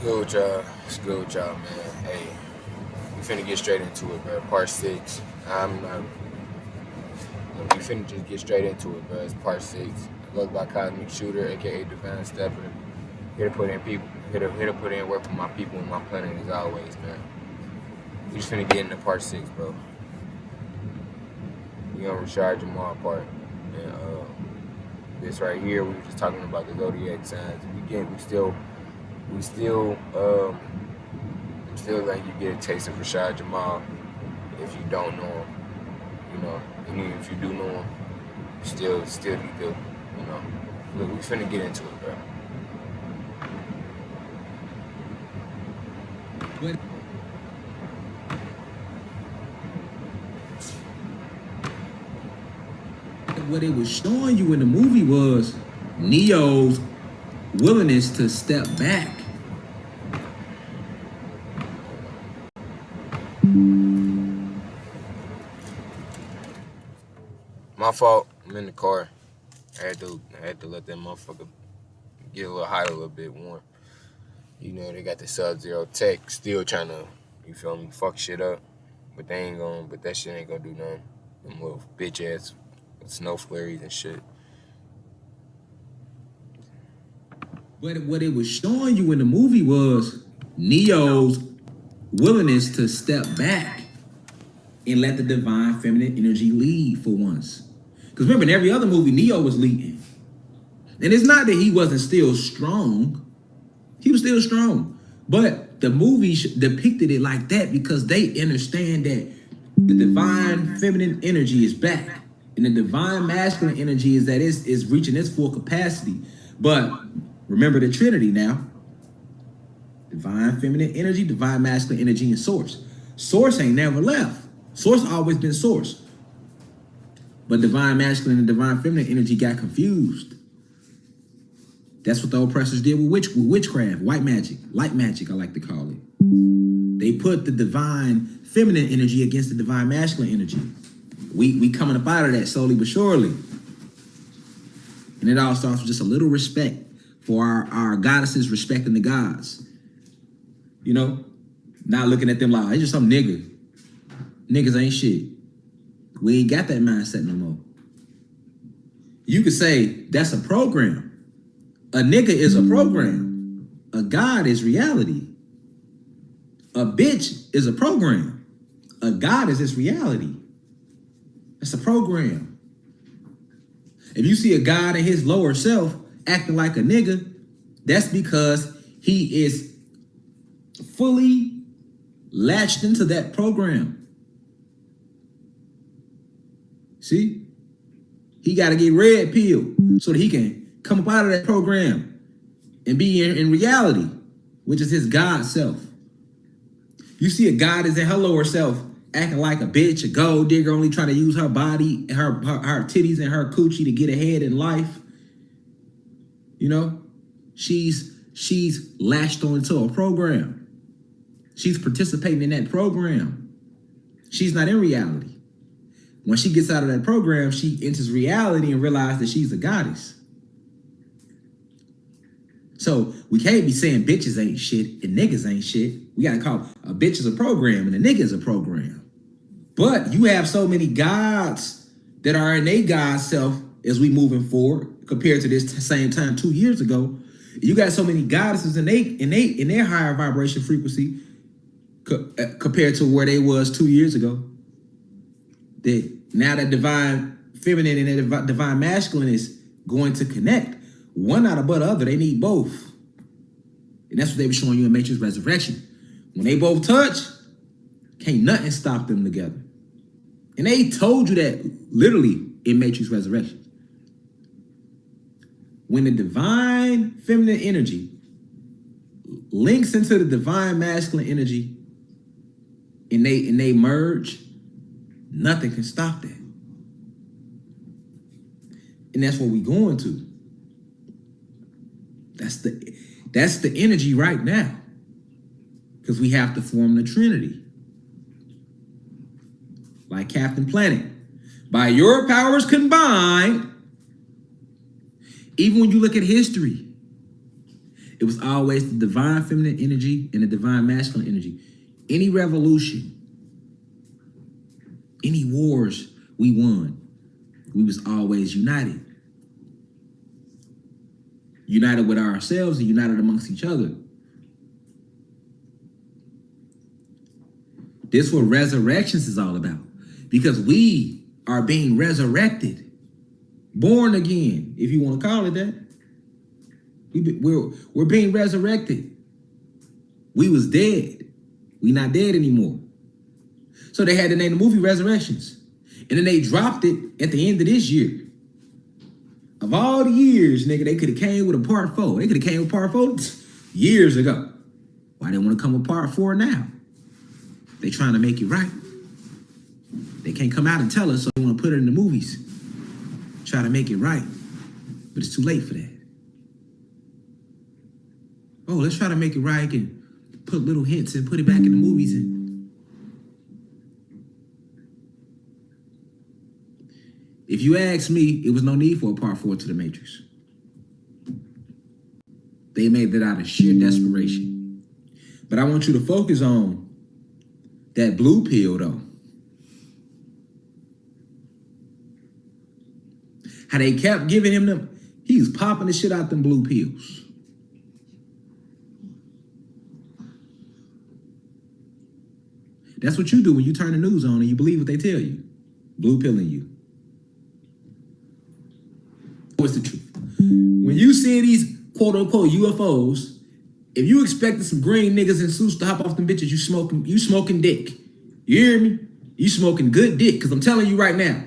Good with y'all. It's good with y'all, man. Hey, we finna get straight into it, bro. Part six. I'm not. We finna just get straight into it, bro. It's part six. It goes by Cosmic Shooter, aka Divine Stepper. Here to put in people. Here to put in work for my people and my planet as always, man. We just finna get into part six, bro. We on Rashad Jamal part, and this right here, we were just talking about the zodiac signs. We still think you get a taste of Rashad Jamal if you don't know him. You know, and even if you do know him, you still need to, you know. Look, we finna get into it, bro. What it was showing you in the movie was Neo's willingness to step back. My fault. I'm in the car. I had to let that motherfucker get a little hot, a little bit warm. You know, they got the Sub-Zero tech still trying to, you feel me, fuck shit up. But that shit ain't gonna do nothing. Them little bitch ass snow flurries and shit. But what it was showing you in the movie was Neo's willingness to step back and let the divine feminine energy lead for once. Because remember, in every other movie, Neo was leading. And it's not that he wasn't still strong. He was still strong. But the movie depicted it like that because they understand that the divine feminine energy is back. And the divine masculine energy is that it's reaching its full capacity. But remember the Trinity now. Divine feminine energy, divine masculine energy, and source. Source ain't never left. Source always been source. But divine masculine and divine feminine energy got confused. That's what the oppressors did with witchcraft, white magic, light magic, I like to call it. They put the divine feminine energy against the divine masculine energy. We coming up out of that slowly but surely. And it all starts with just a little respect for our goddesses respecting the gods. You know, not looking at them like, it's just some nigga. Niggas ain't shit. We ain't got that mindset no more. You could say that's a program. A nigga is a program. A god is reality. A bitch is a program. A god is its reality. That's a program. If you see a god in his lower self acting like a nigga, that's because he is fully latched into that program. See? He got to get red pilled so that he can come up out of that program and be in reality, which is his God self. You see a god is in her lower self acting like a bitch, a gold digger, only trying to use her body, her titties and her coochie to get ahead in life. You know, she's latched onto a program. She's participating in that program. She's not in reality. When she gets out of that program, she enters reality and realizes that she's a goddess. So we can't be saying bitches ain't shit and niggas ain't shit. We gotta call a bitch is a program and a nigga is a program. But you have so many gods that are in their God self as we moving forward compared to this same time 2 years ago. You got so many goddesses in their higher vibration frequency compared to where they was 2 years ago. That now that divine feminine and that divine masculine is going to connect. One not above the other. They need both. And that's what they were showing you in Matrix Resurrection. When they both touch, can't nothing stop them together. And they told you that literally in Matrix Resurrection. When the divine feminine energy links into the divine masculine energy and they merge, nothing can stop that. And that's what we're going to. That's the energy right now. Because we have to form the Trinity. Like Captain Planet. By your powers combined, even when you look at history, It was always the divine feminine energy and the divine masculine energy. Any revolution, any wars we won, we was always united. United with ourselves and united amongst each other. This is what resurrections is all about. Because we are being resurrected. Born again, if you want to call it that. We're being resurrected. We was dead. We not dead anymore. So they had to name the movie Resurrections. And then they dropped it at the end of this year. Of all the years, nigga, they could have came with a part 4. They could have came with part 4 years ago. Why they want to come with part 4 now? They trying to make it right. They can't come out and tell us, so they want to put it in the movies. Try to make it right. But it's too late for that. Oh, let's try to make it right and put little hints and put it back in the movies. If you ask me, it was no need for a part 4 to The Matrix. They made that out of sheer desperation. But I want you to focus on that blue pill, though. How they kept giving him them. He was popping the shit out them blue pills. That's what you do when you turn the news on and you believe what they tell you. Blue pilling you. What's the truth? When you see these quote-unquote UFOs, if you expected some green niggas in suits to hop off them bitches, you smoking dick. You hear me? You smoking good dick, because I'm telling you right now,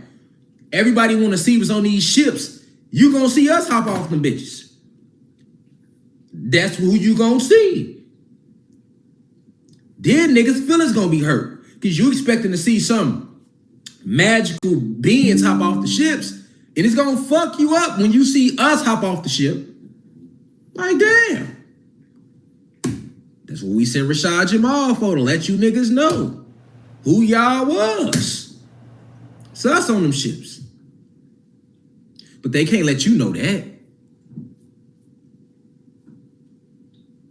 everybody want to see what's on these ships. You gonna see us hop off them bitches. That's who you gonna see. Then niggas' feelings gonna be hurt, because you expecting to see some magical beings hop off the ships, and it's gonna fuck you up when you see us hop off the ship. Like, damn. That's what we sent Rashad Jamal for, to let you niggas know who y'all was. It's us on them ships. But they can't let you know that.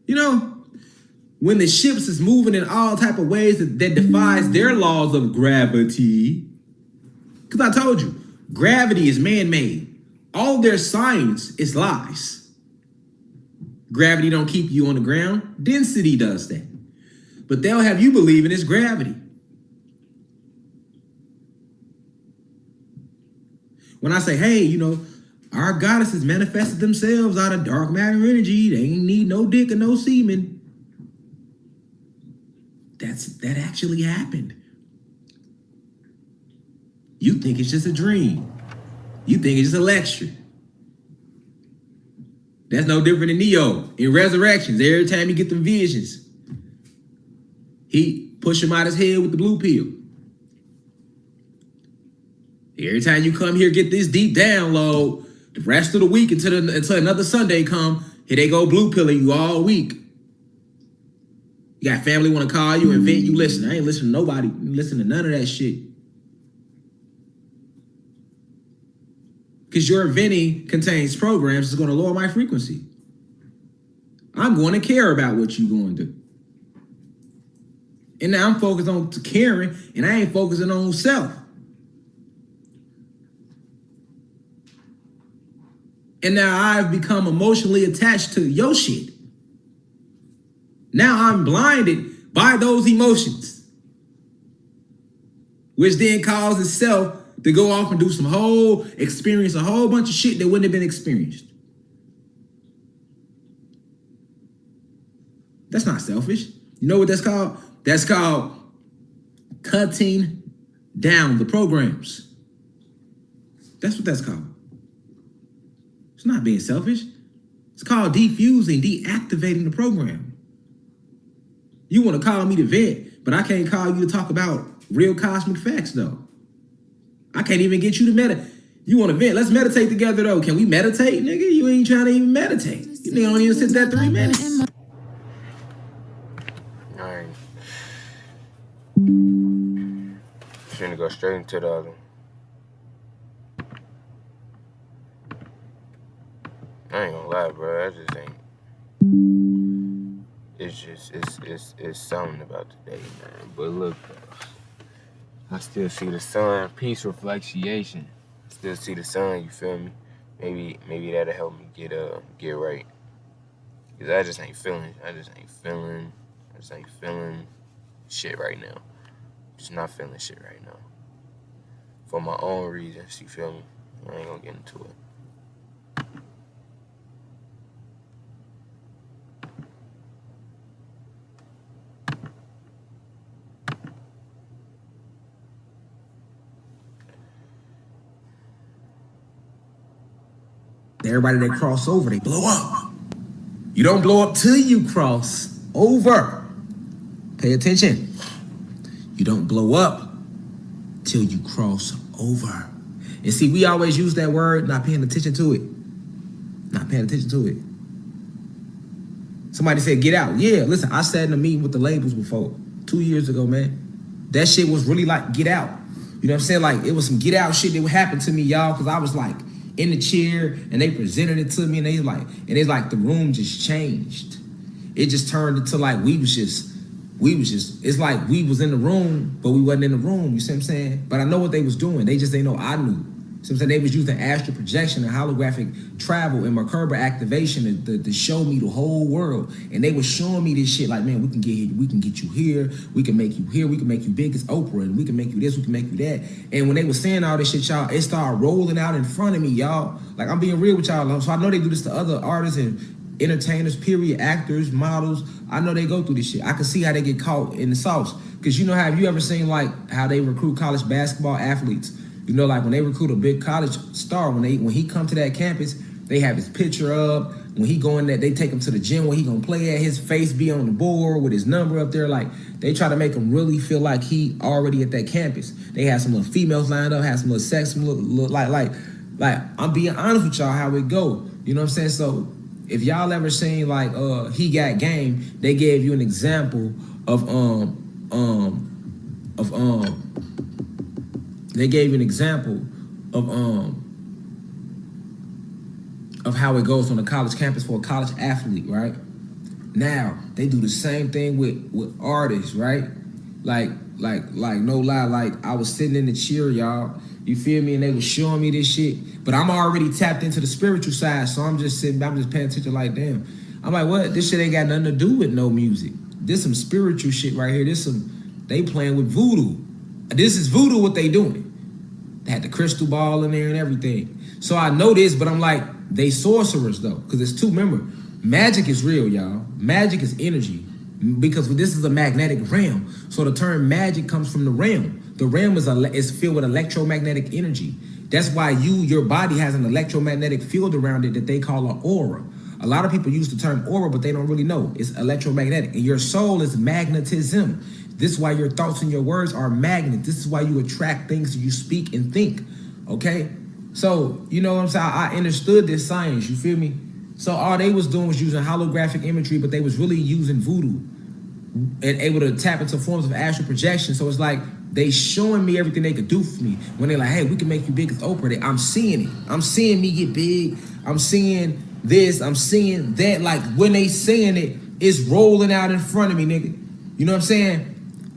You know, when the ships is moving in all type of ways that defies their laws of gravity, because I told you, gravity is man-made. All their science is lies. Gravity don't keep you on the ground. Density does that. But they'll have you believing it's gravity. When I say, hey, you know, our goddesses manifested themselves out of dark matter energy. They ain't need no dick or no semen. That actually happened. You think it's just a dream. You think it's just a lecture. That's no different than Neo in Resurrections. Every time he get them visions, he push him out his head with the blue pill. Every time you come here, get this deep download, the rest of the week until another Sunday come, here they go blue pilling you all week. You got family want to call you and vent, you listen. I ain't listening to nobody. You listen to none of that shit. Because your venting contains programs that's going to lower my frequency. I'm going to care about what you're going to do. And now I'm focused on caring, and I ain't focusing on self. And now I've become emotionally attached to your shit. Now I'm blinded by those emotions, which then causes self to go off and do experience a whole bunch of shit that wouldn't have been experienced. That's not selfish. You know what that's called? That's called cutting down the programs. That's what that's called. It's not being selfish. It's called defusing, deactivating the program. You want to call me to vent, but I can't call you to talk about real cosmic facts, though. I can't even get you to meditate. You want to vent? Let's meditate together, though. Can we meditate, nigga? You ain't trying to even meditate. You nigga don't even sit there 3 minutes. All right. Finna go straight into the other. I ain't gonna lie, bro. I just ain't. it's something about today, man. But look, I still see the sun. Peace, reflection. Still see the sun. You feel me? Maybe that'll help me get right. Cause I just ain't feeling shit right now. Just not feeling shit right now. For my own reasons, you feel me? I ain't gonna get into it. Everybody that cross over, they blow up. You don't blow up till you cross over. Pay attention. You don't blow up till you cross over. And see, we always use that word, not paying attention to it. Not paying attention to it. Somebody said, get out. Yeah, listen, I sat in a meeting with the labels before, 2 years ago, man. That shit was really like, get out. You know what I'm saying? Like, it was some get out shit that would happen to me, y'all, because I was like in the chair and they presented it to me and it's like the room just changed. It just turned into like we was just, it's like we was in the room, but we wasn't in the room, you see what I'm saying? But I know what they was doing. They just didn't know I knew. So I'm saying they was using astral projection and holographic travel and Merkaba activation to show me the whole world. And they was showing me this shit like, man, we can get here, we can get you here, we can make you here, we can make you big as Oprah, and we can make you this, we can make you that. And when they was saying all this shit, y'all, it started rolling out in front of me, y'all. Like, I'm being real with y'all. So I know they do this to other artists and entertainers, period, actors, models. I know they go through this shit. I can see how they get caught in the sauce. Because you know, have you ever seen like how they recruit college basketball athletes? You know, like when they recruit a big college star, when he come to that campus, they have his picture up. When he go in there, they take him to the gym where he gonna play at, his face be on the board with his number up there. Like, they try to make him really feel like he already at that campus. They have some little females lined up, have some little sex, some little like I'm being honest with y'all how it go. You know what I'm saying? So if y'all ever seen like He Got Game, they gave you an example of they gave you an example of how it goes on a college campus for a college athlete, right? Now they do the same thing with artists, right? Like no lie, like I was sitting in the chair, y'all. You feel me? And they was showing me this shit, but I'm already tapped into the spiritual side, so I'm just sitting, I'm just paying attention. Like, damn, I'm like, what? This shit ain't got nothing to do with no music. This some spiritual shit right here. They playing with voodoo. This is voodoo what they doing. They had the crystal ball in there and everything. So I know this, but I'm like, they sorcerers though, because it's two. Remember, magic is real, y'all. Magic is energy, because this is a magnetic realm. So the term magic comes from the realm. The realm is filled with electromagnetic energy. That's why your body has an electromagnetic field around it that they call an aura. A lot of people use the term aura, but they don't really know. It's electromagnetic. And your soul is magnetism. This is why your thoughts and your words are magnets. This is why you attract things that you speak and think. Okay? So, you know what I'm saying? I understood this science, you feel me? So all they was doing was using holographic imagery, but they was really using voodoo and able to tap into forms of astral projection. So it's like they showing me everything they could do for me. When they're like, hey, we can make you big as Oprah. I'm seeing it. I'm seeing me get big. I'm seeing this. I'm seeing that. Like, when they saying it, it's rolling out in front of me, nigga. You know what I'm saying?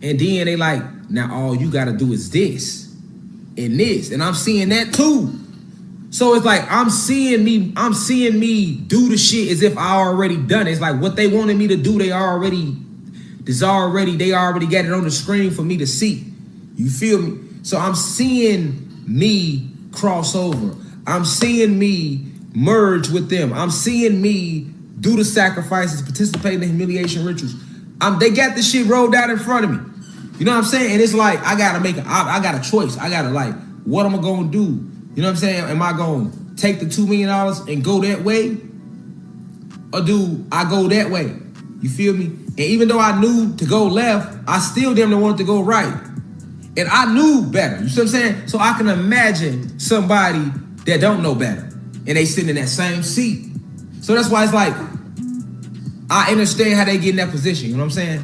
And then they like, now all you gotta do is this and this. And I'm seeing that too. So it's like I'm seeing me do the shit as if I already done it. It's like what they wanted me to do, they already got it on the screen for me to see. You feel me? So I'm seeing me cross over. I'm seeing me merge with them. I'm seeing me do the sacrifices, participate in the humiliation rituals. They got this shit rolled out in front of me. You know what I'm saying? And it's like, I got a choice. I gotta, like, what am I gonna do? You know what I'm saying? Am I gonna take the $2 million and go that way? Or do I go that way? You feel me? And even though I knew to go left, I still damn near wanted to go right. And I knew better. You see what I'm saying? So I can imagine somebody that don't know better. And they sitting in that same seat. So that's why it's like, I understand how they get in that position. You know what I'm saying?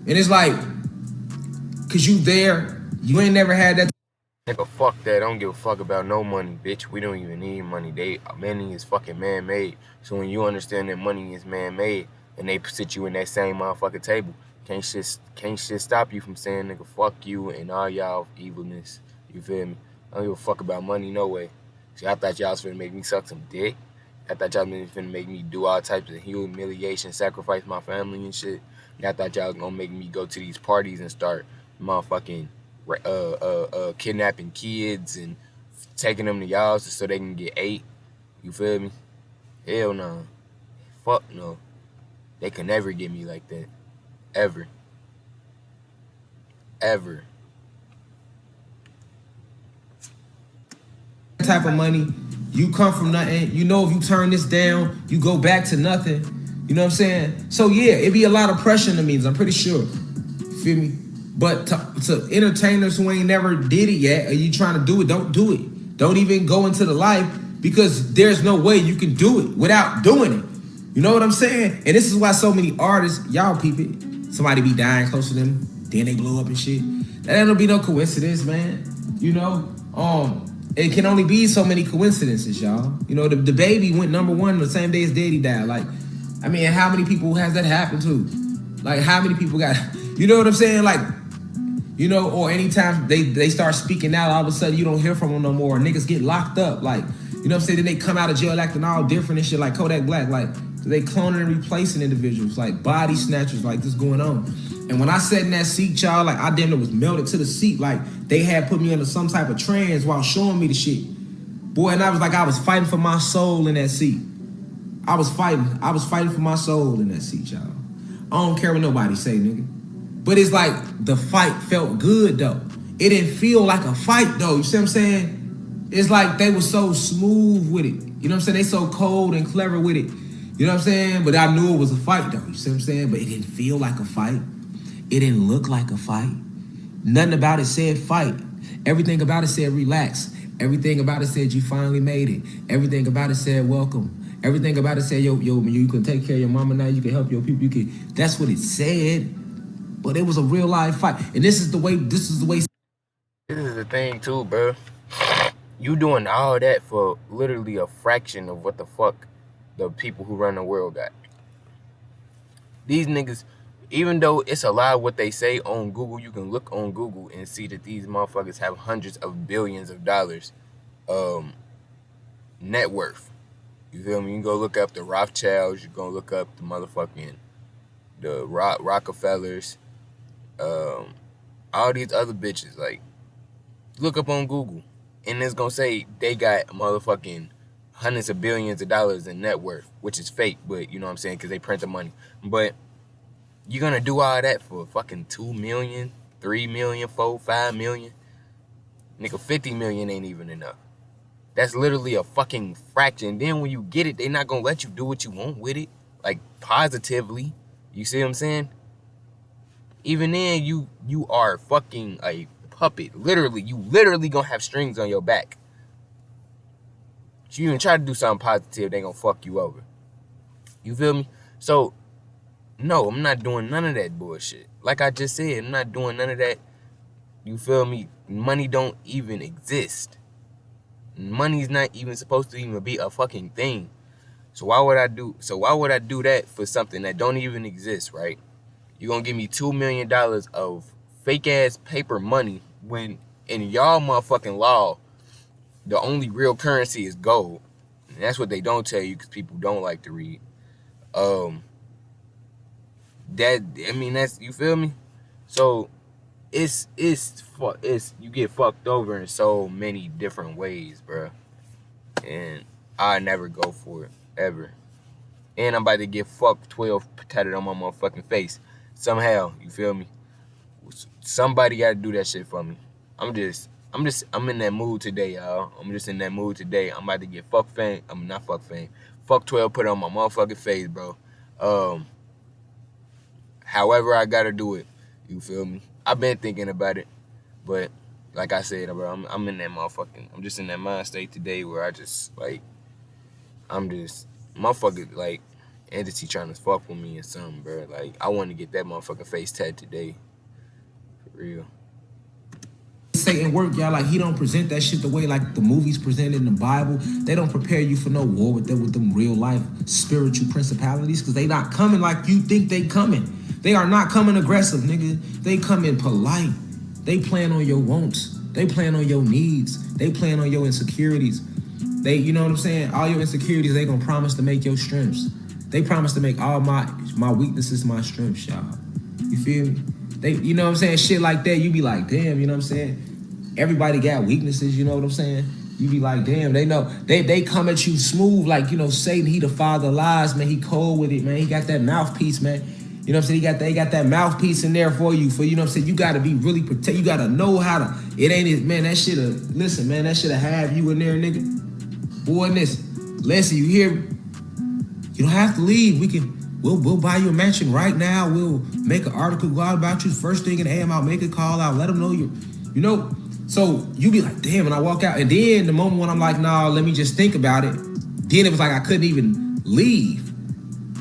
And it's like, cause you there, you ain't never had that. Nigga, fuck that. I don't give a fuck about no money, bitch. We don't even need money. Money is fucking man-made. So when you understand that money is man-made, and they sit you in that same motherfucking table. Can't shit stop you from saying, nigga, fuck you and all y'all evilness. You feel me? I don't give a fuck about money no way. See, I thought y'all was finna make me suck some dick. I thought y'all was finna make me do all types of humiliation, sacrifice my family and shit. And I thought y'all was gonna make me go to these parties and start motherfucking kidnapping kids and taking them to y'all so they can get ate. You feel me? Hell no. Fuck no. They can never get me like that. Ever. Ever. Type of money, you come from nothing. You know, if you turn this down, you go back to nothing. You know what I'm saying? So yeah, it'd be a lot of pressure in the means, I'm pretty sure. Feel me? But to entertainers who ain't never did it yet, or you trying to do it, don't do it. Don't even go into the life, because there's no way you can do it without doing it. You know what I'm saying? And this is why so many artists, y'all peep it, somebody be dying close to them, then they blow up and shit. That ain't gonna be no coincidence, man. You know? It can only be so many coincidences, y'all. You know, the baby went #1 the same day as daddy died. Like, I mean, how many people has that happened to? Like, how many people got, you know what I'm saying? Like, you know, or anytime they start speaking out, all of a sudden you don't hear from them no more. Niggas get locked up. Like, you know what I'm saying? Then they come out of jail acting all different and shit, like Kodak Black. Like, they cloning and replacing individuals, like body snatchers, like this going on. And when I sat in that seat, y'all, like, I damn near was melted to the seat. Like, they had put me under some type of trance while showing me the shit. Boy, and I was like, I was fighting for my soul in that seat. I was fighting for my soul in that seat, y'all. I don't care what nobody say, nigga. But it's like, the fight felt good, though. It didn't feel like a fight, though. You see what I'm saying? It's like they were so smooth with it. You know what I'm saying? They so cold and clever with it. You know what I'm saying? But I knew it was a fight, though. You see what I'm saying? But it didn't feel like a fight. It didn't look like a fight. Nothing about it said fight. Everything about it said relax. Everything about it said you finally made it. Everything about it said welcome. Everything about it said, yo, you can take care of your mama now. You can help your people. You can. That's what it said. But it was a real life fight. And this is the way. This is the thing too, bro. You doing all that for literally a fraction of what the fuck the people who run the world got. These niggas, even though it's a lot of what they say on Google, you can look on Google and see that these motherfuckers have hundreds of billions of dollars net worth. You feel me? You can go look up the Rothschilds, you can go look up the motherfucking the Rockefellers, all these other bitches. Like, look up on Google, and it's gonna say they got motherfucking hundreds of billions of dollars in net worth, which is fake, but you know what I'm saying, because they print the money. But you're gonna do all that for fucking 2 million, 3 million, 4, 5 million? Nigga, 50 million ain't even enough. That's literally a fucking fraction. Then when you get it, they not gonna let you do what you want with it, like positively. You see what I'm saying? Even then, you are fucking a puppet. Literally, you literally gonna have strings on your back. If you even try to do something positive, they gonna fuck you over. You feel me? So, no, I'm not doing none of that bullshit. Like I just said, I'm not doing none of that. You feel me? Money don't even exist. Money's not even supposed to even be a fucking thing. So why would I do that for something that don't even exist, right? You're gonna give me $2 million of fake ass paper money when in y'all motherfucking law, the only real currency is gold. And that's what they don't tell you because people don't like to read. That's, you feel me? So it's you get fucked over in so many different ways, bro. And I never go for it ever. And I'm about to get fucked 12 tatted on my motherfucking face somehow. You feel me? Somebody got to do that shit for me. I'm in that mood today, y'all. I'm just in that mood today. I'm about to get fuck fame. I'm not fuck fame. Fuck 12 put on my motherfucking face, bro. However I gotta do it. You feel me? I've been thinking about it, but like I said, bro, I'm in that motherfucking. I'm just in that mind state today where I just like, I'm just motherfucking like entity trying to fuck with me or something, bro. Like I want to get that motherfucking face tat today, for real. Satan work, y'all. Like, he don't present that shit the way like the movies presented in the Bible. They don't prepare you for no war with them real life spiritual principalities, because they not coming like you think they coming. They are not coming aggressive, nigga. They coming polite. They playing on your wants. They playing on your needs. They playing on your insecurities. They, you know what I'm saying? All your insecurities, they gonna promise to make your strengths. They promise to make all my weaknesses my strengths, y'all. You feel me? They, you know what I'm saying? Shit like that, you be like, damn, you know what I'm saying? Everybody got weaknesses, you know what I'm saying? You be like, damn, they know. They come at you smooth, like, you know, Satan, he the father of lies, man. He cold with it, man. He got that mouthpiece, man. You know what I'm saying? He got that mouthpiece in there for you. You know what I'm saying? You got to be really protect. You got to know how to. It ain't it, man. That shit'll, listen, man. That shit'll have you in there, nigga. Boy, listen, you hear me? You don't have to leave. We'll buy you a mansion right now. We'll make an article go out about you first thing in the AM. I'll make a call out. Let them know you know. So you be like, damn, and I walk out. And then the moment when I'm like, nah, let me just think about it. Then it was like I couldn't even leave.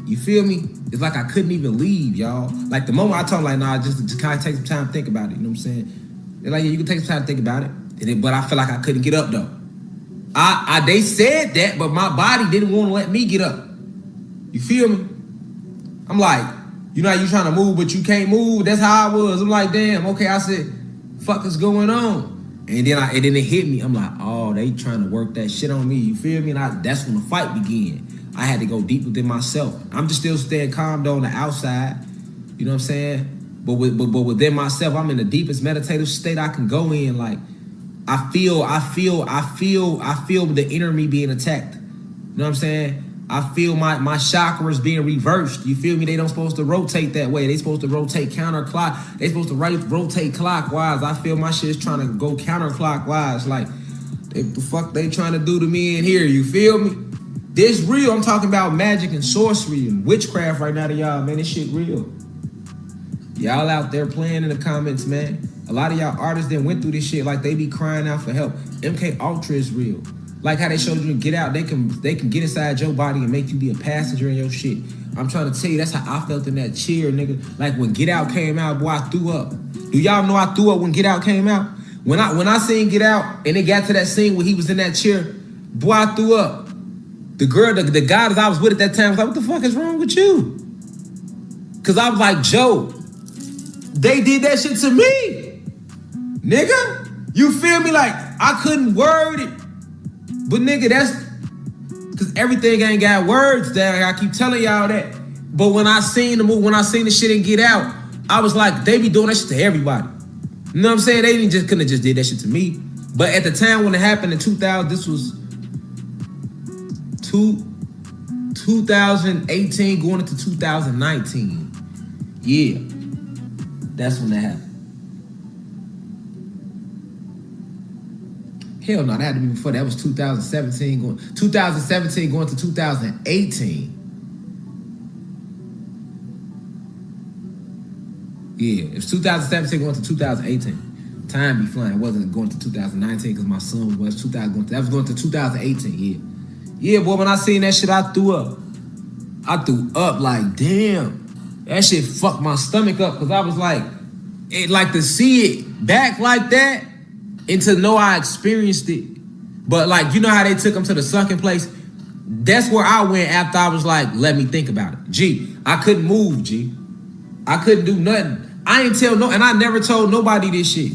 You feel me? It's like I couldn't even leave, y'all. Like the moment I told them, like, nah, just kind of take some time to think about it. You know what I'm saying? They're like, yeah, you can take some time to think about it. But I feel like I couldn't get up though. They said that, but my body didn't want to let me get up. You feel me? I'm like, you know how you trying to move, but you can't move? That's how I was. I'm like, damn, okay. I said, fuck is going on? And then it hit me. I'm like, oh, they trying to work that shit on me. You feel me? And that's when the fight began. I had to go deep within myself. I'm just still staying calm though on the outside. You know what I'm saying? But within myself, I'm in the deepest meditative state I can go in. Like, I feel the inner me being attacked. You know what I'm saying? I feel my chakras being reversed. You feel me? They don't supposed to rotate that way. They supposed to rotate counterclock. They supposed to rotate clockwise. I feel my shit is trying to go counterclockwise. Like, the fuck they trying to do to me in here? You feel me? This real. I'm talking about magic and sorcery and witchcraft right now to y'all, man. This shit real. Y'all out there playing in the comments, man. A lot of y'all artists that went through this shit, like they be crying out for help. MK Ultra is real. Like how they showed you in Get Out, they can get inside your body and make you be a passenger in your shit. I'm trying to tell you, that's how I felt in that chair, nigga. Like when Get Out came out, boy, I threw up. Do y'all know I threw up when Get Out came out? When I seen Get Out and it got to that scene where he was in that chair, boy, I threw up. The girl, the guy that I was with at that time was like, what the fuck is wrong with you? Cause I was like, Joe, they did that shit to me. Nigga, you feel me? Like I couldn't word it. But nigga, that's cause everything ain't got words there. I keep telling y'all that. But when I seen the movie, when I seen the shit and Get Out, I was like, they be doing that shit to everybody. You know what I'm saying? They couldn't have just did that shit to me. But at the time when it happened in 2000, this was 2018 going into 2019. Yeah, that's when that happened. Hell no, that had to be before. That was 2017 going to 2018. Yeah, it was 2017 going to 2018. Time be flying. It wasn't going to 2019 because my son was 2000. That was going to 2018. Yeah. Yeah, boy, when I seen that shit, I threw up. I threw up like, damn. That shit fucked my stomach up because I was like to see it back like that and to know I experienced it. But like, you know how they took him to the sunken place? That's where I went after I was like, let me think about it. G, I couldn't move, G. I couldn't do nothing. I ain't tell and I never told nobody this shit.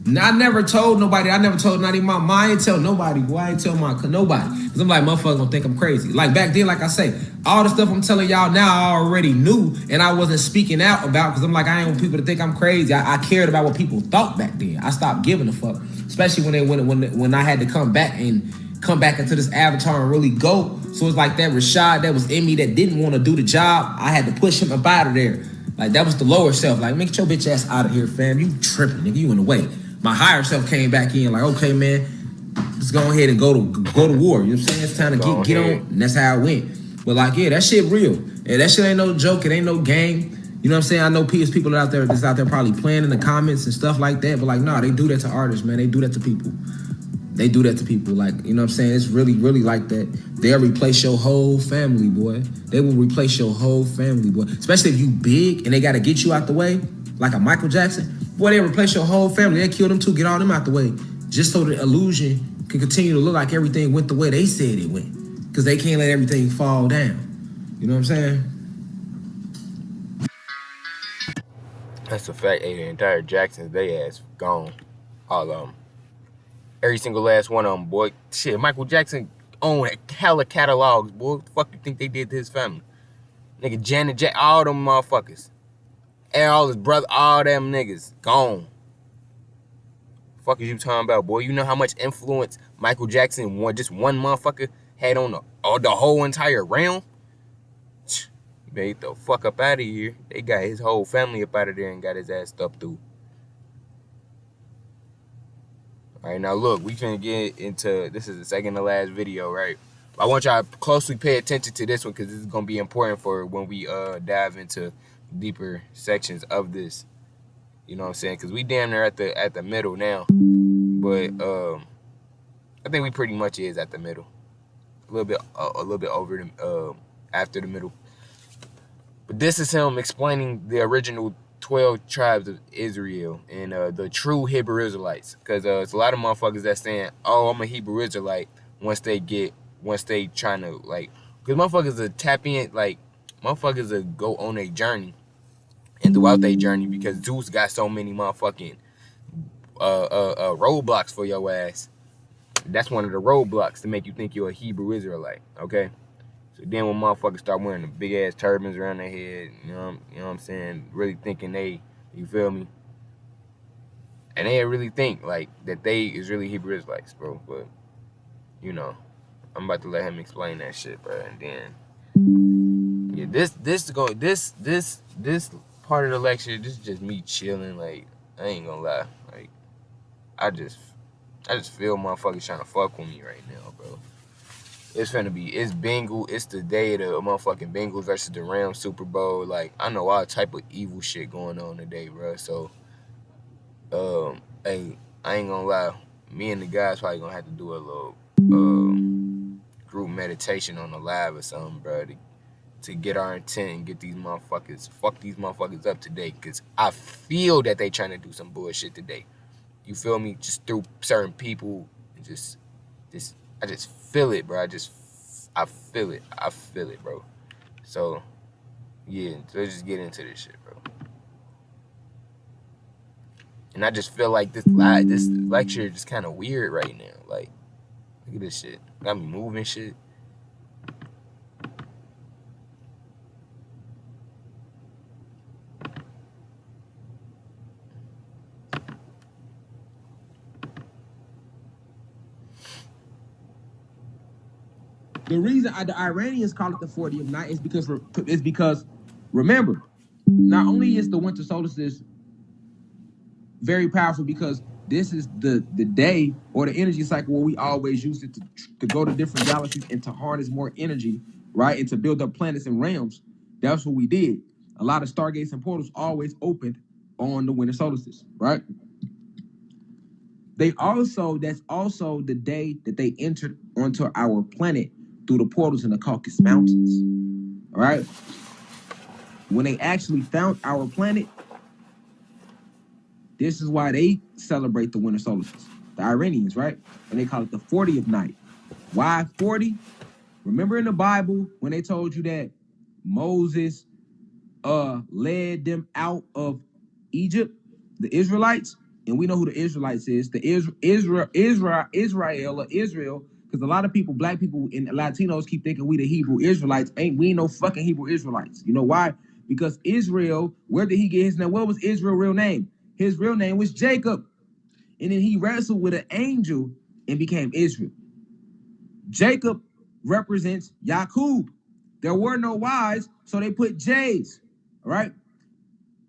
I never told nobody. I never told not even my mom. I ain't tell nobody. Boy, I ain't tell nobody. Because I'm like, motherfuckers gonna think I'm crazy. Like back then, like I say, all the stuff I'm telling y'all now, I already knew. And I wasn't speaking out about because I'm like, I ain't want people to think I'm crazy. I cared about what people thought back then. I stopped giving a fuck. Especially when I had to come back into this avatar and really go. So it's like that Rashad that was in me that didn't want to do the job. I had to push him up out of there. Like that was the lower self. Like, man, get your bitch ass out of here, fam. You tripping, nigga. You in the way. My higher self came back in like, okay, man, let's go ahead and go to war. You know what I'm saying? It's time to get on. And that's how it went. But like, yeah, that shit real. Yeah, that shit ain't no joke. It ain't no game. You know what I'm saying? I know people out there probably playing in the comments and stuff like that. But like, nah, they do that to artists, man. They do that to people. They do that to people. Like, you know what I'm saying? It's really, really like that. They'll replace your whole family, boy. They will replace your whole family, boy. Especially if you big and they got to get you out the way, like a Michael Jackson. Boy, they replace your whole family. They kill them too. Get all them out the way. Just so the illusion can continue to look like everything went the way they said it went. Because they can't let everything fall down. You know what I'm saying? That's a fact. Hey, the entire Jacksons, they ass gone. All of them. Every single last one of them, boy. Shit, Michael Jackson owned hella catalogs, boy. What the fuck you think they did to his family? Nigga, Janet Jack, all them motherfuckers. And all his brother, all them niggas, gone. Fuck is you talking about, boy? You know how much influence Michael Jackson, just one motherfucker, had on the whole entire realm? They the fuck up out of here. They got his whole family up out of there and got his ass stuffed through. Alright, now look, we finna get into, this is the second to last video, right? I want y'all to closely pay attention to this one because this is gonna be important for when we dive into deeper sections of this. You know what I'm saying? Because we damn near at the middle now. But I think we pretty much is at the middle. A little bit over the after the middle. But this is him explaining the original 12 tribes of Israel and the true Hebrew Israelites. Because it's a lot of motherfuckers that saying, oh, I'm a Hebrew Israelite once they trying to, like, because motherfuckers will tap in, like, motherfuckers will go on a journey and throughout their journey because Zeus got so many motherfucking roadblocks for your ass. That's one of the roadblocks to make you think you're a Hebrew Israelite, okay? So then when motherfuckers start wearing the big ass turbans around their head, you know what I'm saying, really thinking you feel me? And they really think like that they is really Hebrew Israelites, bro. But you know, I'm about to let him explain that shit, bro. And then yeah, this part of the lecture, this is just me chilling. Like, I ain't gonna lie, like I just feel motherfuckers trying to fuck with me right now, bro. It's the day of the motherfucking Bengals versus the Rams Super Bowl. Like, I know all type of evil shit going on today, bro. So, hey, I ain't gonna lie. Me and the guys probably gonna have to do a little group meditation on the live or something, bro, to get our intent and get fuck these motherfuckers up today. Because I feel that they trying to do some bullshit today. You feel me? Just through certain people, I just feel it, bro. I feel it, bro. So, yeah, let's just get into this shit, bro. And I just feel like this lecture is just kind of weird right now. Like, look at this shit. Got me moving shit. The reason the Iranians call it the 40th night is because remember, not only is the winter solstice very powerful because this is the day or the energy cycle where we always use it to go to different galaxies and to harness more energy, right? And to build up planets and realms. That's what we did. A lot of stargates and portals always opened on the winter solstice, right? That's also the day that they entered onto our planet through the portals in the Caucasus Mountains. All right. When they actually found our planet, this is why they celebrate the winter solstice. The Iranians, right? And they call it the 40th night. Why 40? Remember in the Bible when they told you that Moses led them out of Egypt, the Israelites? And we know who the Israelites is. The Israel, because a lot of people, black people and Latinos keep thinking we the Hebrew Israelites. We ain't no fucking Hebrew Israelites. You know why? Because Israel, where did he get his name? What was Israel's real name? His real name was Jacob. And then he wrestled with an angel and became Israel. Jacob represents Yaqub. There were no Y's, so they put J's. All right?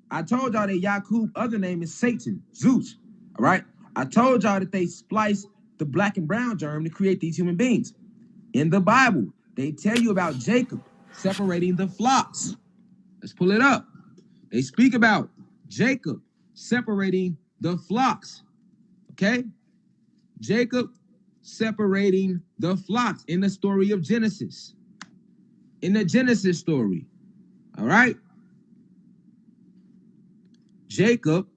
I told y'all that Yaqub's other name is Satan, Zeus. All right? I told y'all that they spliced the black and brown germ to create these human beings. In the Bible, they tell you about Jacob separating the flocks. Let's pull it up. They speak about Jacob separating the flocks. Okay? Jacob separating the flocks in the story of Genesis. In the Genesis story. All right? Jacob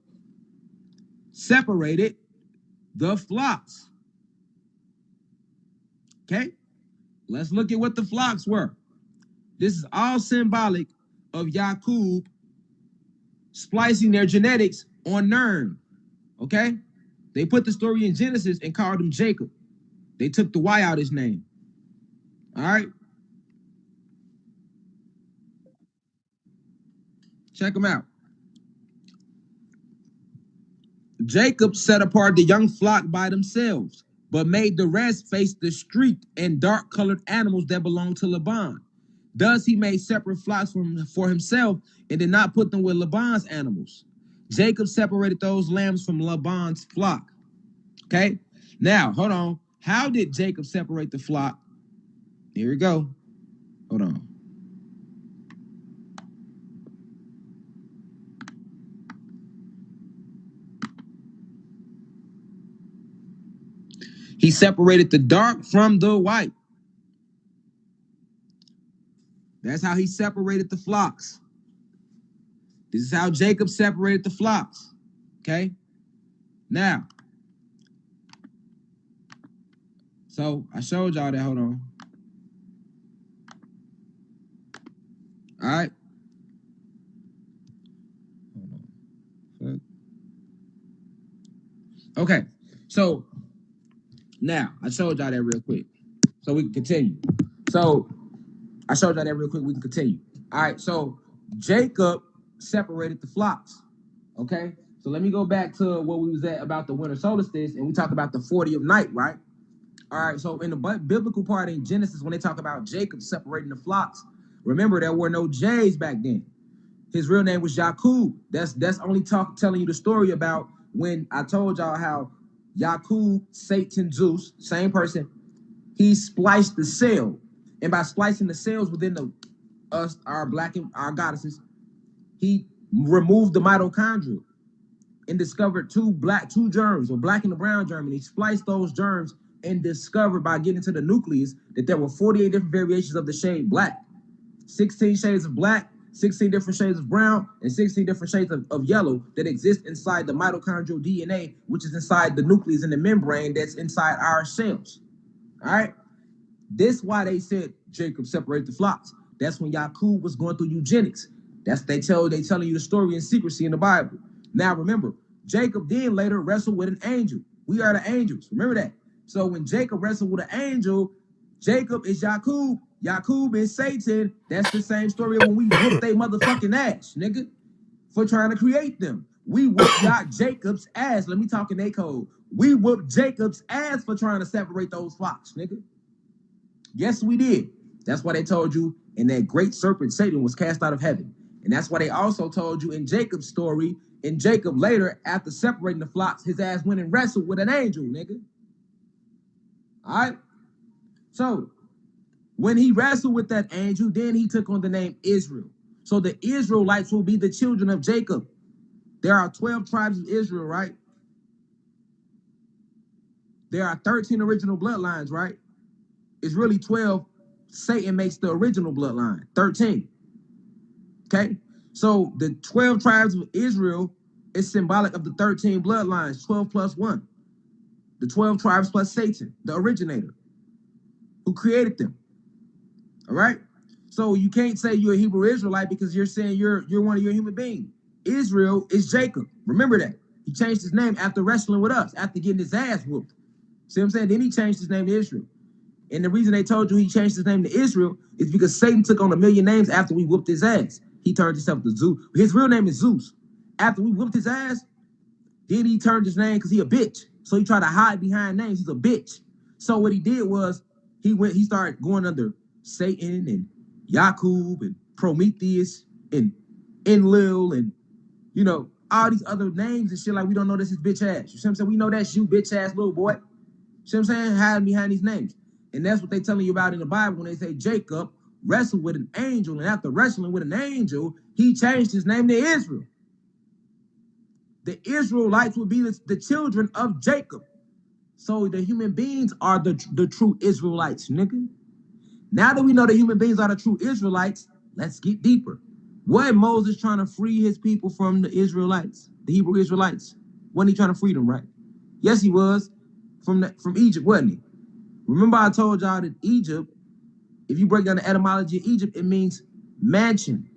separated the flocks. Okay? Let's look at what the flocks were. This is all symbolic of Yaqub splicing their genetics on Nern. Okay? They put the story in Genesis and called him Jacob. They took the Y out of his name. All right? Check them out. Jacob set apart the young flock by themselves, but made the rest face the streaked and dark-colored animals that belonged to Laban. Thus he made separate flocks for himself and did not put them with Laban's animals. Jacob separated those lambs from Laban's flock. Okay? Now, hold on. How did Jacob separate the flock? Here we go. Hold on. He separated the dark from the white. That's how he separated the flocks. This is how Jacob separated the flocks. Okay? Now, so I showed y'all that. Hold on. All right. Hold on. Okay. So now I showed y'all that real quick. So we can continue. So I showed y'all that real quick. We can continue. All right. So Jacob separated the flocks. Okay. So let me go back to what we was at about the winter solstice, and we talked about the 40th night, right? All right. So in the biblical part in Genesis, when they talk about Jacob separating the flocks, remember there were no J's back then. His real name was Yaqub. That's only telling you the story about when I told y'all how Yaqub, Satan, Zeus, same person, he spliced the cell. And by splicing the cells within our goddesses, he removed the mitochondria and discovered two germs, or black and the brown germ, and he spliced those germs and discovered by getting to the nucleus that there were 48 different variations of the shade black, 16 shades of black, 16 different shades of brown, and 16 different shades of yellow that exist inside the mitochondrial DNA, which is inside the nucleus and the membrane that's inside our cells. All right? This why they said Jacob separated the flocks. That's when Yaqub was going through eugenics. They telling you the story in secrecy in the Bible. Now remember, Jacob then later wrestled with an angel. We are the angels. Remember that. So when Jacob wrestled with an angel, Jacob is Yaqub. Yaqub is Satan. That's the same story when we whooped they motherfucking ass, nigga, for trying to create them. We whooped Jacob's ass. Let me talk in their code. We whooped Jacob's ass for trying to separate those flocks, nigga. Yes, we did. That's why they told you in that great serpent Satan was cast out of heaven. And that's why they also told you in Jacob's story, in Jacob later, after separating the flocks, his ass went and wrestled with an angel, nigga. All right? So, when he wrestled with that angel, then he took on the name Israel. So the Israelites will be the children of Jacob. There are 12 tribes of Israel, right? There are 13 original bloodlines, right? It's really 12. Satan makes the original bloodline, 13. Okay? So the 12 tribes of Israel is symbolic of the 13 bloodlines, 12 plus 1. The 12 tribes plus Satan, the originator, who created them. All right? So you can't say you're a Hebrew Israelite because you're saying you're one of your human beings. Israel is Jacob. Remember that. He changed his name after wrestling with us, after getting his ass whooped. See what I'm saying? Then he changed his name to Israel. And the reason they told you he changed his name to Israel is because Satan took on 1,000,000 names after we whooped his ass. He turned himself to Zeus. His real name is Zeus. After we whooped his ass, then he turned his name because he a bitch. So he tried to hide behind names. He's a bitch. So what he did was he started going under Satan and Yaqub and Prometheus and Enlil and, you know, all these other names and shit like we don't know this is bitch ass. You see what I'm saying? We know that's you, bitch ass little boy. See what I'm saying? Hiding behind these names. And that's what they telling you about in the Bible when they say Jacob wrestled with an angel, and after wrestling with an angel, he changed his name to Israel. The Israelites will be the children of Jacob. So the human beings are the true Israelites, nigga. Now that we know the human beings are the true Israelites, let's get deeper. What Moses trying to free his people from the Israelites, the Hebrew Israelites? Wasn't he trying to free them, right? Yes, he was. From Egypt, wasn't he? Remember I told y'all that Egypt, if you break down the etymology of Egypt, it means mansion.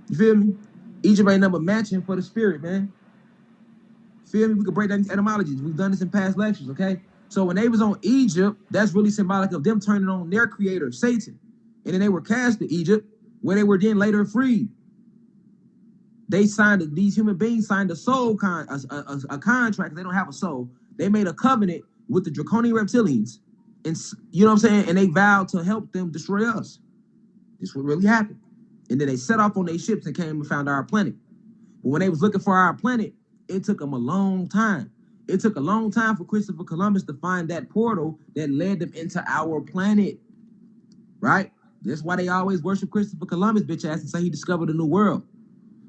You feel me? Egypt ain't nothing but mansion for the spirit, man. Feel me? We could break down these etymologies. We've done this in past lectures, okay? So when they was on Egypt, that's really symbolic of them turning on their creator, Satan. And then they were cast to Egypt, where they were then later freed. They signed, these human beings signed a soul a contract. They don't have a soul. They made a covenant with the draconian reptilians. And you know what I'm saying? And they vowed to help them destroy us. This what really happened. And then they set off on their ships and came and found our planet. But when they was looking for our planet, it took them a long time. It took a long time for Christopher Columbus to find that portal that led them into our planet. Right? That's why they always worship Christopher Columbus, bitch ass, and say he discovered a new world.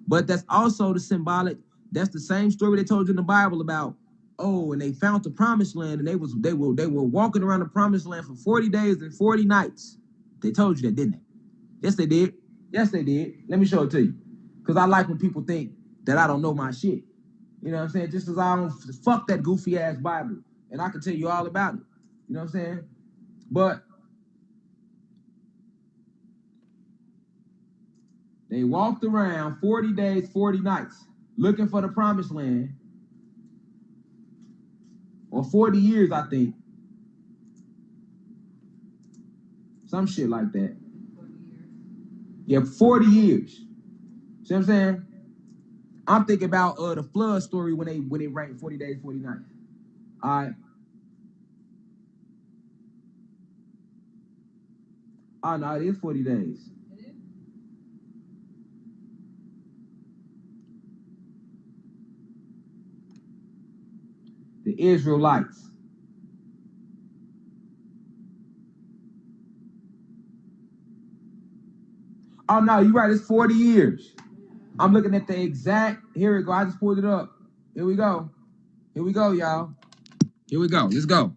But that's also the symbolic, that's the same story they told you in the Bible about, oh, and they found the promised land, and they were walking around the promised land for 40 days and 40 nights. They told you that, didn't they? Yes, they did. Yes, they did. Let me show it to you. Because I like when people think that I don't know my shit. You know what I'm saying? Just as I don't fuck that goofy ass Bible. And I can tell you all about it. You know what I'm saying? But they walked around 40 days, 40 nights, looking for the promised land. Or 40 years, I think. Some shit like that. Yeah, 40 years. See what I'm saying? I'm thinking about the flood story when it rained 40 days, 40 nights. All right. Oh, no, it is 40 days. The Israelites. Oh, no, you're right. It's 40 years. I'm looking at the exact. Here we go. I just pulled it up. Here we go. Here we go, y'all. Here we go. Let's go.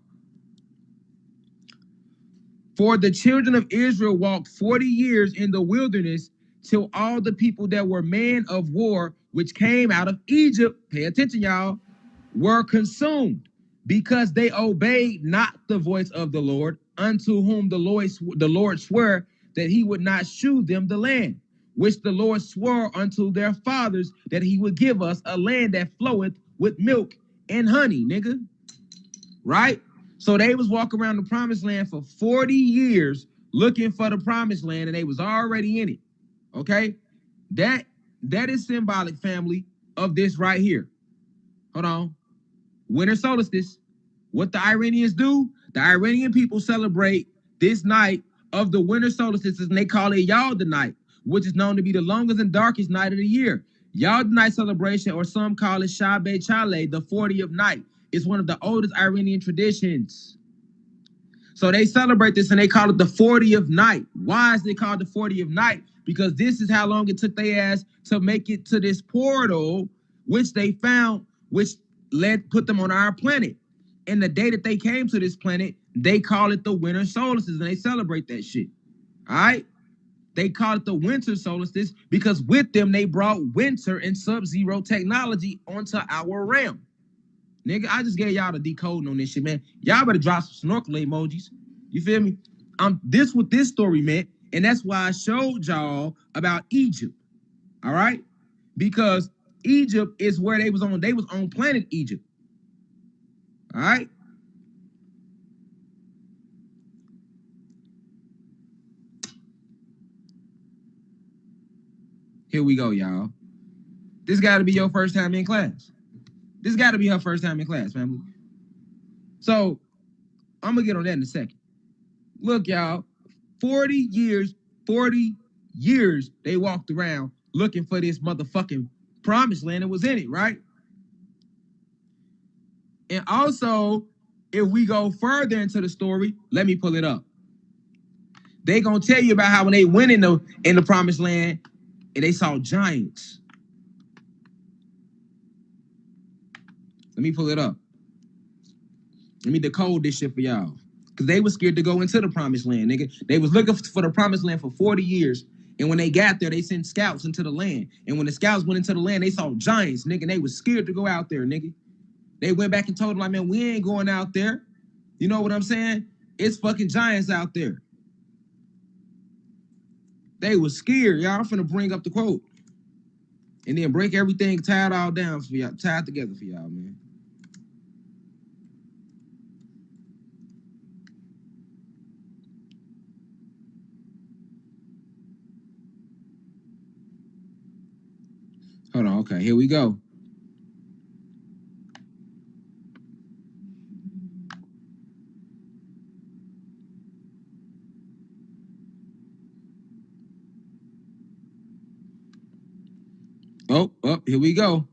For the children of Israel walked 40 years in the wilderness till all the people that were men of war, which came out of Egypt, pay attention, y'all, were consumed, because they obeyed not the voice of the Lord, unto whom the Lord swore that he would not shew them the land, which the Lord swore unto their fathers, that he would give us a land that floweth with milk and honey, nigga. Right? So they was walking around the promised land for 40 years looking for the promised land, and they was already in it. Okay? That is symbolic, family, of this right here. Hold on. Winter solstice. What the Iranians do? The Iranian people celebrate this night of the winter solstice, and they call it Yalda night, which is known to be the longest and darkest night of the year. Yalda night celebration, or some call it Shabe Chale, the 40th night. It's one of the oldest Iranian traditions. So they celebrate this and they call it the 40th night. Why is it called the 40th night? Because this is how long it took their ass to make it to this portal, which they found, which put them on our planet. And the day that they came to this planet, they call it the winter solstice, and they celebrate that shit. All right? They call it the winter solstice because with them, they brought winter and sub-zero technology onto our realm. Nigga, I just gave y'all the decoding on this shit, man. Y'all better drop some snorkel emojis. You feel me? This what this story meant, and that's why I showed y'all about Egypt. All right? Because Egypt is where they was on planet Egypt. All right? Here we go, y'all. This got to be your first time in class. This got to be her first time in class, family. So, I'm going to get on that in a second. Look, y'all, 40 years, they walked around looking for this motherfucking promised land that was in it, right? And also, if we go further into the story, let me pull it up. They going to tell you about how when they went in the promised land and they saw giants. Let me pull it up. Let me decode this shit for y'all. Because they were scared to go into the promised land, nigga. They was looking for the promised land for 40 years. And when they got there, they sent scouts into the land. And when the scouts went into the land, they saw giants, nigga, and they was scared to go out there, nigga. They went back and told them, like, man, we ain't going out there. You know what I'm saying? It's fucking giants out there. They was scared, y'all. I'm finna bring up the quote. And then break everything, tie it all down for y'all, tie it together for y'all, man. Hold on, okay, here we go. Oh, here we go.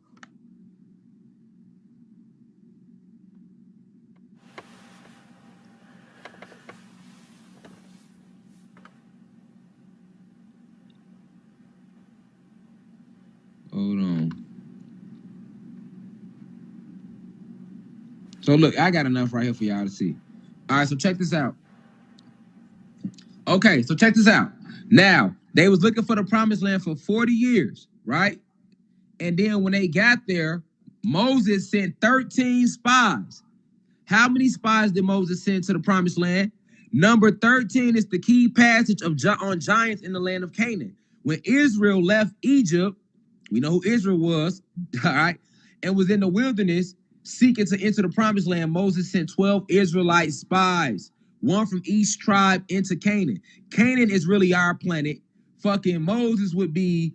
Hold on. So look, I got enough right here for y'all to see. All right, so check this out. Okay, so check this out. Now, they was looking for the promised land for 40 years, right? And then when they got there, Moses sent 13 spies. How many spies did Moses send to the promised land? Number 13 is the key passage on giants in the land of Canaan. When Israel left Egypt, we know who Israel was, all right, and was in the wilderness seeking to enter the promised land, Moses sent 12 Israelite spies, one from each tribe, into Canaan. Canaan is really our planet. Fucking Moses would be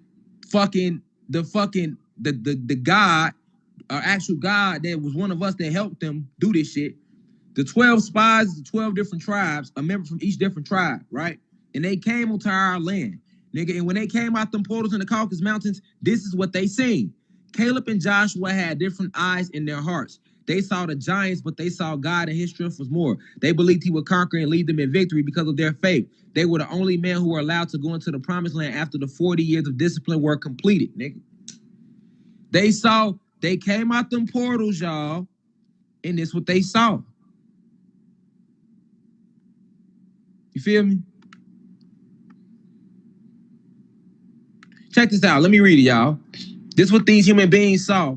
fucking the God, or actual God that was one of us that helped them do this shit. The 12 spies, the 12 different tribes, a member from each different tribe, right? And they came onto our land, nigga. And when they came out them portals in the Caucasus Mountains, this is what they seen. Caleb and Joshua had different eyes in their hearts. They saw the giants, but they saw God and his strength was more. They believed he would conquer and lead them in victory because of their faith. They were the only men who were allowed to go into the promised land after the 40 years of discipline were completed, nigga. They came out them portals, y'all, and this what they saw. You feel me? Check this out. Let me read it, y'all. This is what these human beings saw.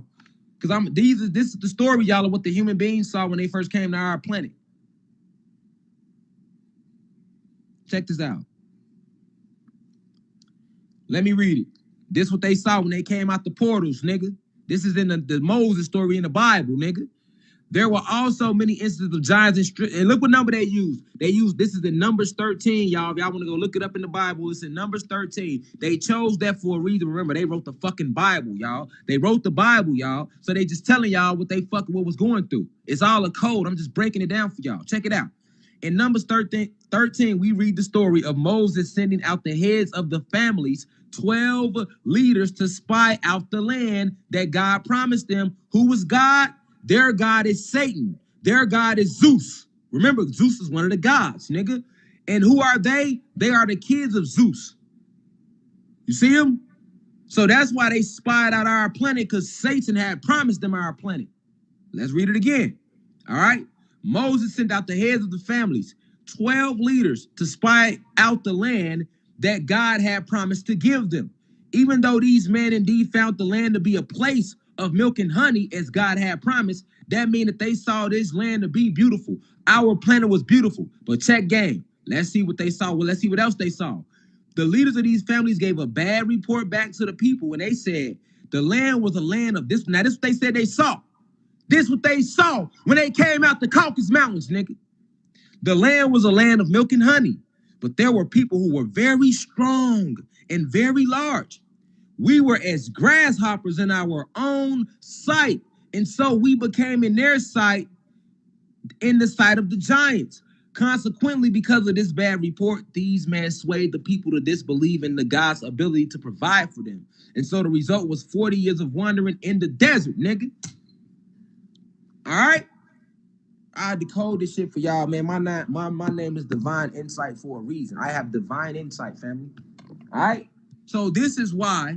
Because this is the story, y'all, of what the human beings saw when they first came to our planet. Check this out. Let me read it. This is what they saw when they came out the portals, nigga. This is in the Moses story in the Bible, nigga. There were also many instances of giants and look what number they used. This is in Numbers 13, y'all. If y'all want to go look it up in the Bible, it's in Numbers 13. They chose that for a reason. Remember, they wrote the fucking Bible, y'all. They wrote the Bible, y'all. So they just telling y'all what was going through. It's all a code. I'm just breaking it down for y'all. Check it out. In Numbers 13, we read the story of Moses sending out the heads of the families, 12 leaders, to spy out the land that God promised them. Who was God? Their God is Satan. Their God is Zeus. Remember, Zeus is one of the gods, nigga. And who are they? They are the kids of Zeus. You see them? So that's why they spied out our planet, because Satan had promised them our planet. Let's read it again. All right? Moses sent out the heads of the families, 12 leaders, to spy out the land that God had promised to give them. Even though these men indeed found the land to be a place of milk and honey, as God had promised, that means that they saw this land to be beautiful. Our planet was beautiful. But check game. Let's see what they saw. Well, let's see what else they saw. The leaders of these families gave a bad report back to the people, and they said the land was a land of this. Now, this is what they said they saw. This is what they saw when they came out the Caucasus Mountains, nigga. The land was a land of milk and honey, but there were people who were very strong and very large. We were as grasshoppers in our own sight, and so we became in their sight, in the sight of the giants. Consequently, because of this bad report, these men swayed the people to disbelieve in the God's ability to provide for them. And so the result was 40 years of wandering in the desert, nigga. All right? I decode this shit for y'all, man. My name is Divine Insight for a reason. I have divine insight, family. All right? So this is why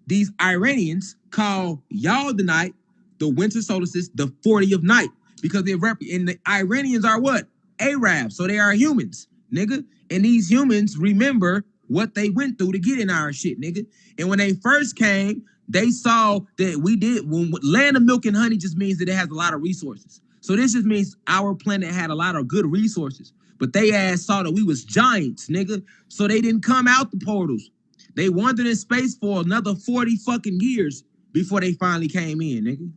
these Iranians call y'all the night, the winter solstice, the 40th night. Because and the Iranians are what? Arabs. So they are humans. nigga. And these humans remember what they went through to get in our shit, nigga. And when they first came, they saw that when land of milk and honey just means that it has a lot of resources. So this just means our planet had a lot of good resources. But they ass saw that we was giants, nigga. So they didn't come out the portals. They wandered in space for another 40 fucking years before they finally came in, nigga.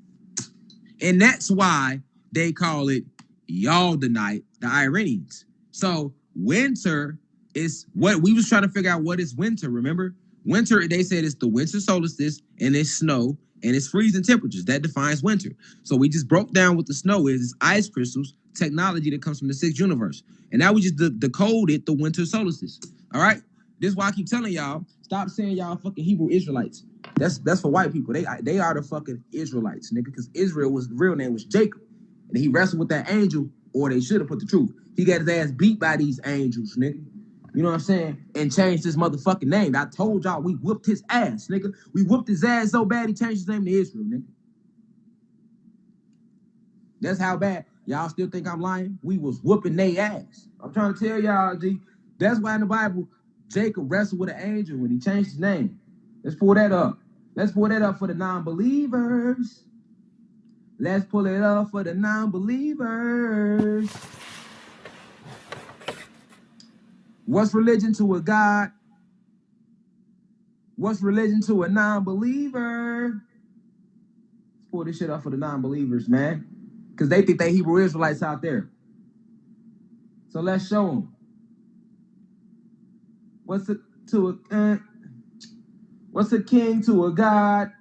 And that's why they call it Yaldanite, the Iranians. So winter is what we was trying to figure out. What is winter? Remember, winter, they said it's the winter solstice and it's snow and it's freezing temperatures. That defines winter. So we just broke down what the snow is. It's ice crystals, technology that comes from the sixth universe. And now we just decoded the winter solstice. All right. This is why I keep telling y'all, stop saying y'all fucking Hebrew Israelites. That's for white people. They are the fucking Israelites, nigga. Because Israel was the real name was Jacob, and he wrestled with that angel, or they should have put the truth. He got his ass beat by these angels, nigga. You know what I'm saying? And changed his motherfucking name. I told y'all we whooped his ass, nigga. We whooped his ass so bad he changed his name to Israel, nigga. That's how bad. Y'all still think I'm lying? We was whooping they ass. I'm trying to tell y'all, G. That's why in the Bible, Jacob wrestled with an angel when he changed his name. Let's pull that up. Let's pull that up for the non-believers. Let's pull it up for the non-believers. What's religion to a God? What's religion to a non-believer? Let's pull this shit up for the non-believers, man. Because they think they Hebrew Israelites out there. So let's show them. What's a king to a God?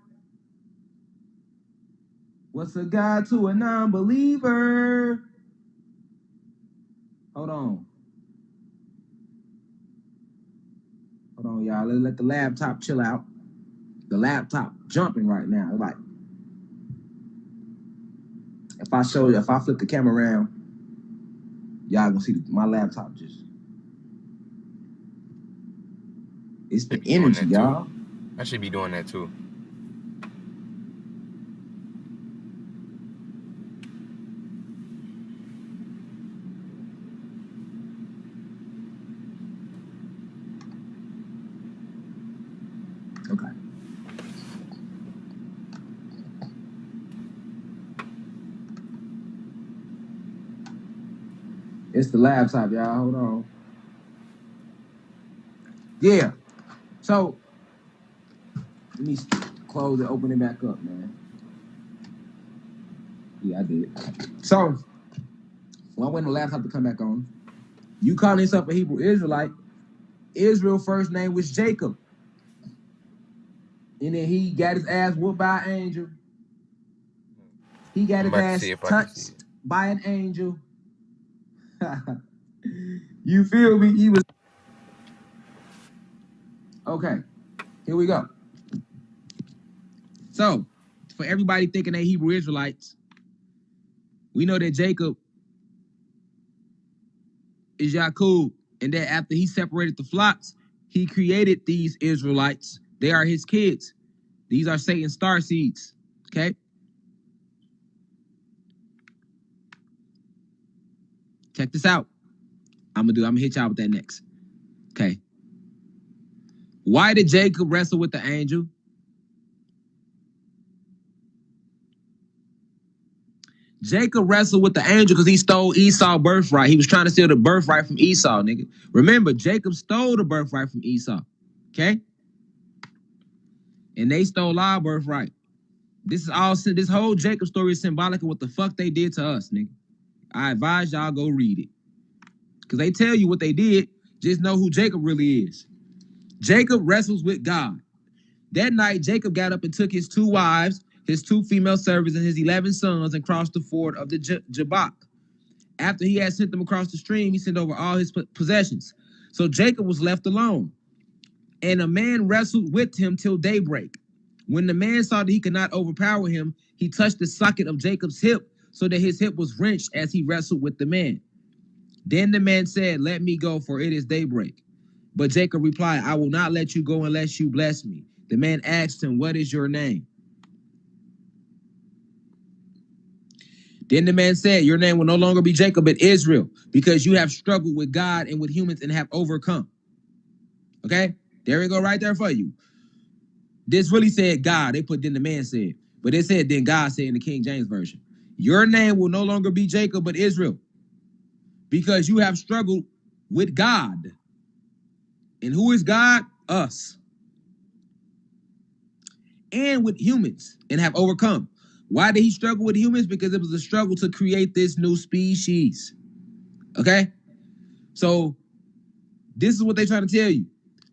What's a God to a non-believer? Hold on, y'all. Let's let the laptop chill out. The laptop jumping right now. Like, if I flip the camera around, y'all gonna see my laptop just. It's the energy, y'all. I should be doing that too. Okay. It's the laptop, y'all. Hold on. Yeah. So let me close it, open it back up, man. Yeah, I did. So when I went to the laptop to come back on, you calling yourself a Hebrew Israelite, Israel's first name was Jacob. And then he got his ass whooped by an angel. He got his ass touched by an angel. You feel me? He was... Okay, here we go. So, for everybody thinking they Hebrew Israelites, we know that Jacob is Yaakov, and that after he separated the flocks, he created these Israelites. They are his kids. These are Satan's star seeds, okay? Check this out. I'm gonna hit y'all with that next. Okay. Why did Jacob wrestle with the angel? Jacob wrestled with the angel because he stole Esau's birthright. He was trying to steal the birthright from Esau, nigga. Remember, Jacob stole the birthright from Esau, okay? And they stole our birthright. This whole Jacob story is symbolic of what the fuck they did to us, nigga. I advise y'all go read it. Because they tell you what they did. Just know who Jacob really is. Jacob wrestles with God. That night, Jacob got up and took his 2 wives, his 2 female servants, and his 11 sons and crossed the ford of the Jabbok. After he had sent them across the stream, he sent over all his possessions. So Jacob was left alone. And a man wrestled with him till daybreak. When the man saw that he could not overpower him, he touched the socket of Jacob's hip so that his hip was wrenched as he wrestled with the man. Then the man said, "Let me go, for it is daybreak." But Jacob replied, "I will not let you go unless you bless me." The man asked him, "What is your name?" Then the man said, your name will no longer be Jacob, but Israel, because you have struggled with God and with humans and have overcome. Okay? There we go right there for you. This really said God. They put then the man said. But it said then God said in the King James Version. Your name will no longer be Jacob, but Israel, because you have struggled with God. And who is God? Us. And with humans and have overcome. Why did he struggle with humans? Because it was a struggle to create this new species. Okay? So this is what they're trying to tell you.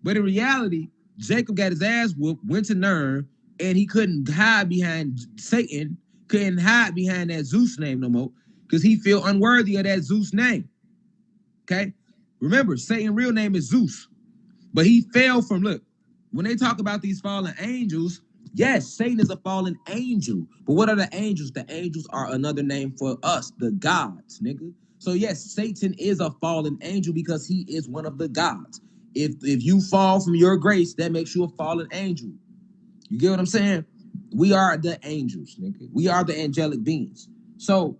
But in reality, Jacob got his ass whooped, went to Ner, and he couldn't hide behind Satan, couldn't hide behind that Zeus name no more, because he feel unworthy of that Zeus name. Okay? Remember, Satan's real name is Zeus. But he fell from, look, when they talk about these fallen angels, yes, Satan is a fallen angel. But what are the angels? The angels are another name for us, the gods, nigga. So yes, Satan is a fallen angel because he is one of the gods. If you fall from your grace, that makes you a fallen angel. You get what I'm saying? We are the angels, nigga. We are the angelic beings. So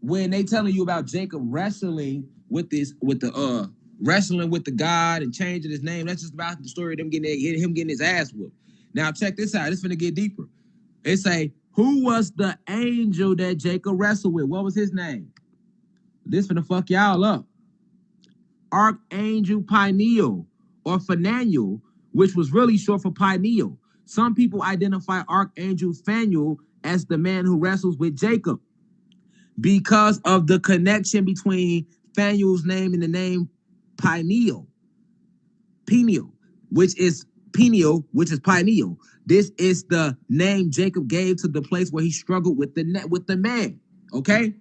when they telling you about Jacob wrestling with wrestling with the God and changing his name, that's just about the story of him getting his ass whooped. Now check this out. It's finna get deeper. It say, who was the angel that Jacob wrestled with? What was his name? This finna fuck y'all up. Archangel Peniel, or Phanuel, which was really short for Peniel. Some people identify Archangel Phanuel as the man who wrestles with Jacob because of the connection between Phanuel's name and the name Peniel, which is Peniel. This is the name Jacob gave to the place where he struggled with the man. Okay,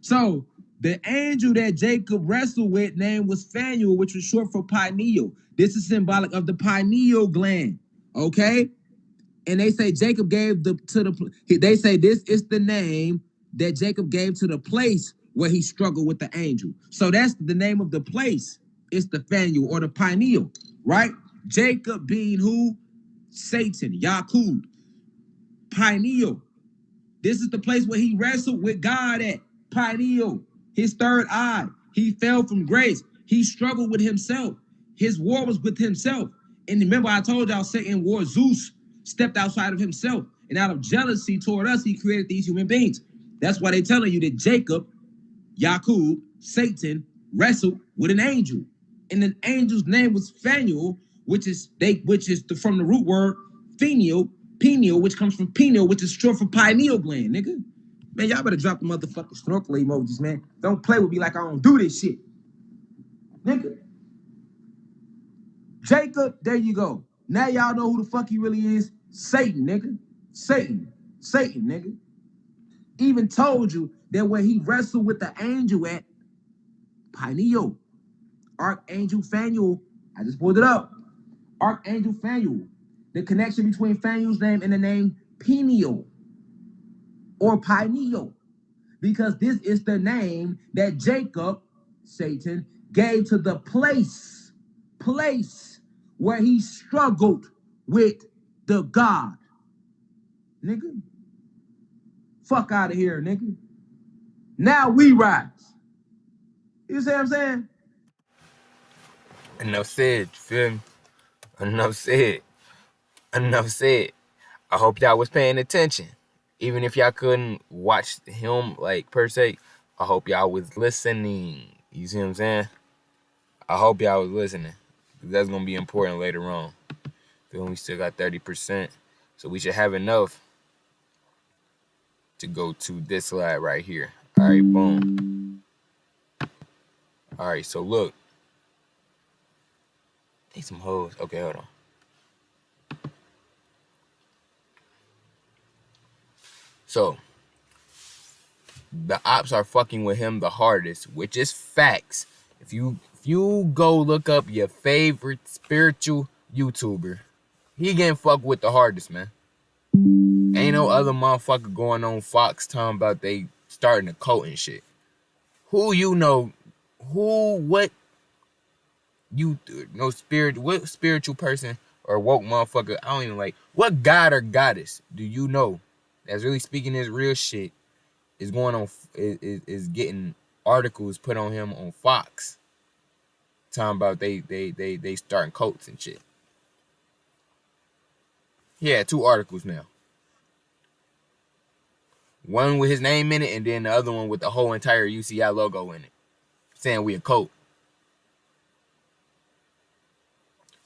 so the angel that Jacob wrestled with name was Phanuel, which was short for pineal. This is symbolic of the pineal gland. Okay, and they say Jacob gave they say this is the name that Jacob gave to the place where he struggled with the angel. So that's the name of the place. It's the Phanuel or the pineal, right? Jacob being who? Satan, Yaqub. Pineal. This is the place where he wrestled with God at. Pineal, his third eye. He fell from grace. He struggled with himself. His war was with himself. And remember, I told y'all Satan war Zeus, stepped outside of himself. And out of jealousy toward us, he created these human beings. That's why they're telling you that Jacob, Yaqub, Satan, wrestled with an angel. And the angel's name was Phanuel, which is from the root word pineal, which comes from pineal, which is short for pineal gland, nigga. Man, y'all better drop the motherfucking snorkel emojis, man. Don't play with me like I don't do this shit. Nigga. Jacob, there you go. Now y'all know who the fuck he really is. Satan, nigga. Satan, nigga. Even told you that when he wrestled with the angel at pineal, Archangel Phanuel, I just pulled it up. Archangel Phanuel. The connection between Phanuel's name and the name Peniel or Pineal, because this is the name that Jacob, Satan, gave to the place where he struggled with the God. Nigga. Fuck out of here, nigga. Now we rise. You see what I'm saying? Enough said, feel me? Enough said. I hope y'all was paying attention. Even if y'all couldn't watch him, like, per se, I hope y'all was listening. You see what I'm saying? I hope y'all was listening. Because that's going to be important later on. We still got 30%. So we should have enough to go to this slide right here. All right, boom. All right, so look. Need some hoes. Okay, hold on. So, the ops are fucking with him the hardest, which is facts. If you go look up your favorite spiritual YouTuber, he getting fucked with the hardest, man. Ain't no other motherfucker going on Fox talking about they starting a cult and shit. What spiritual person or woke motherfucker, I don't even like, what god or goddess do you know that's really speaking this real shit is going on is getting articles put on him on Fox, talking about they starting cults and shit. He had 2 articles now. One with his name in it, and then the other one with the whole entire UCI logo in it, saying we a cult.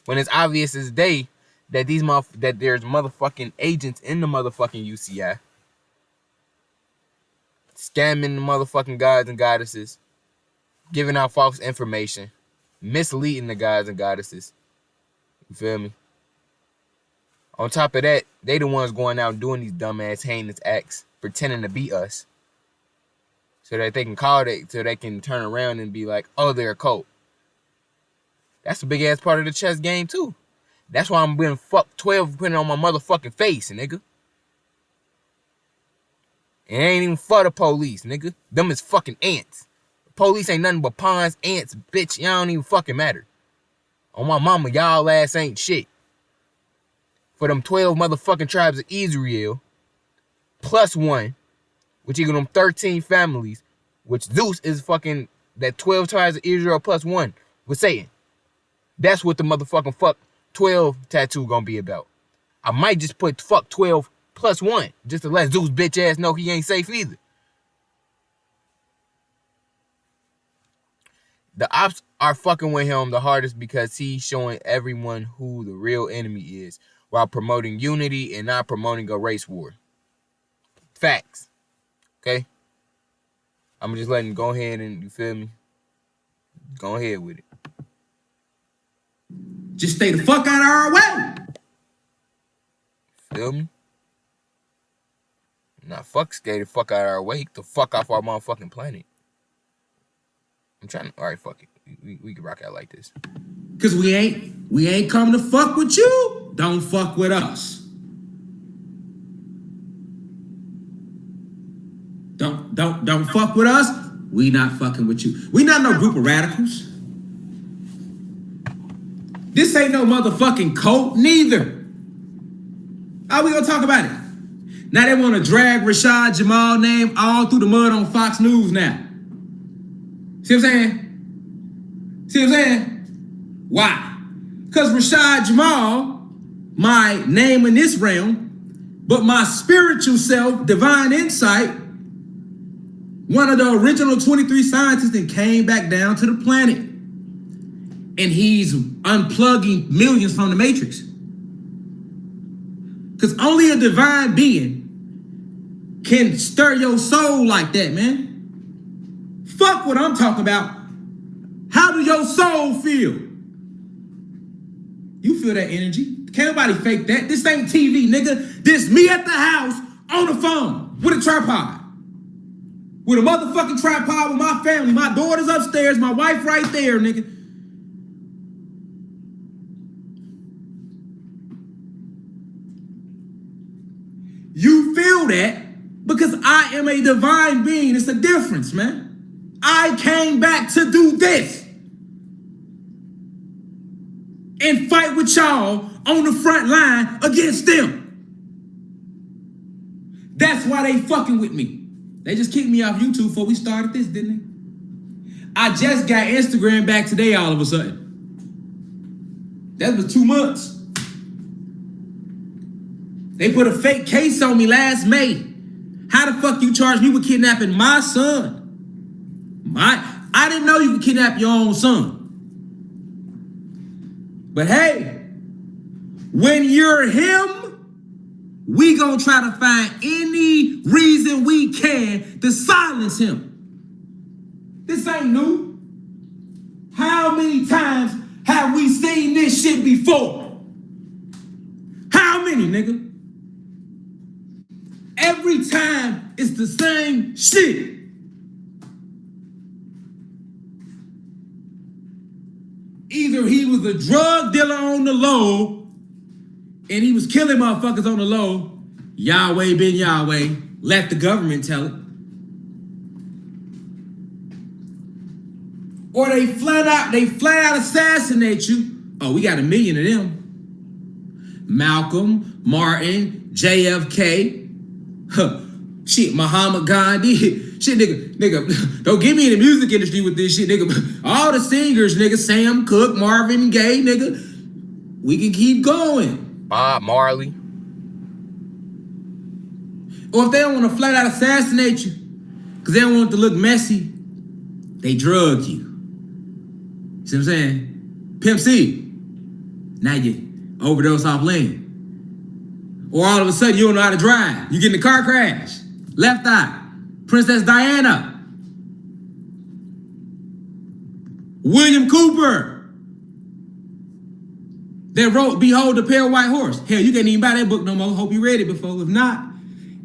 When it's obvious as day that that there's motherfucking agents in the motherfucking UCI scamming the motherfucking gods and goddesses, giving out false information, misleading the gods and goddesses. You feel me? On top of that, they the ones going out and doing these dumbass heinous acts, pretending to be us, so that they can so they can turn around and be like, oh, they're a cult. That's a big ass part of the chess game too. That's why I'm being fucked 12 putting on my motherfucking face, nigga. It ain't even for the police, nigga. Them is fucking ants. The police ain't nothing but pawns, ants, bitch. Y'all don't even fucking matter. On my mama, y'all ass ain't shit. For them 12 motherfucking tribes of Israel, plus 1, which equal them 13 families, which Zeus is fucking, that 12 tribes of Israel plus 1 was saying. That's what the motherfucking fuck 12 tattoo gonna be about. I might just put fuck 12 plus 1, just to let Zeus bitch ass know he ain't safe either. The ops are fucking with him the hardest because he's showing everyone who the real enemy is, while promoting unity and not promoting a race war. Facts. Okay? I'm just letting go ahead and, you feel me? Go ahead with it. Just stay the fuck out of our way. Feel me? Nah, fuck stay the fuck out of our way. Get the fuck off our motherfucking planet. I'm trying to, alright, fuck it. We can rock out like this. Cause we ain't coming to fuck with you. Don't fuck with us. Don't fuck with us. We not fucking with you. We not no group of radicals. This ain't no motherfucking cult neither. How we gonna talk about it? Now they want to drag Rashad Jamal name all through the mud on Fox News now. See what I'm saying? See what I'm saying? Why? Because Rashad Jamal, my name in this realm, but my spiritual self, divine insight, one of the original 23 scientists that came back down to the planet. And he's unplugging millions from the Matrix. Because only a divine being can stir your soul like that, man. Fuck what I'm talking about. How do your soul feel? You feel that energy. Can't nobody fake that. This ain't TV, nigga. This me at the house on the phone with a tripod. With a motherfucking tripod with my family. My daughter's upstairs, my wife right there, nigga. You feel that because I am a divine being. It's a difference, man. I came back to do this and fight with y'all on the front line against them. That's why they fucking with me. They just kicked me off YouTube before we started this, didn't they? I just got Instagram back today all of a sudden. That was 2 months. They put a fake case on me last May. How the fuck you charge me with kidnapping my son? I didn't know you could kidnap your own son. But hey, when you're him, we gonna try to find any reason we can to silence him. This ain't new. How many times have we seen this shit before? How many, nigga? Every time it's the same shit. Either he was a drug dealer on the low and he was killing motherfuckers on the low. Yahweh been Yahweh. Let the government tell it. Or they flat out assassinate you. Oh, we got 1 million of them. Malcolm, Martin, JFK. Shit, Muhammad Gandhi. Shit, nigga, don't get me in the music industry with this shit, nigga. All the singers, nigga, Sam Cooke, Marvin Gaye, nigga. We can keep going. Bob Marley. Or if they don't want to flat out assassinate you, because they don't want it to look messy, they drug you. See what I'm saying? Pimp C. Now you overdose off lean. Or all of a sudden you don't know how to drive. You get in a car crash. Left eye. Princess Diana. William Cooper. That wrote Behold the Pale White Horse. Hell, you can't even buy that book no more. Hope you read it before. If not,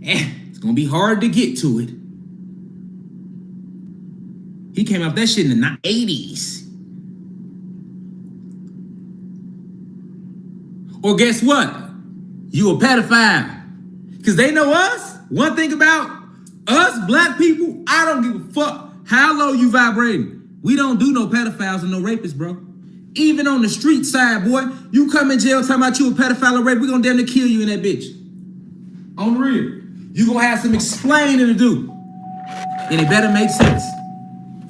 it's gonna be hard to get to it. He came out that shit in the 80s. Or guess what? You a pedophile. Because they know us. One thing about us, black people, I don't give a fuck how low you vibrating. We don't do no pedophiles and no rapists, bro. Even on the street side, boy, you come in jail talking about you a pedophile or rape, we gonna damn near kill you in that bitch. On the real. You gonna have some explaining to do. And it better make sense.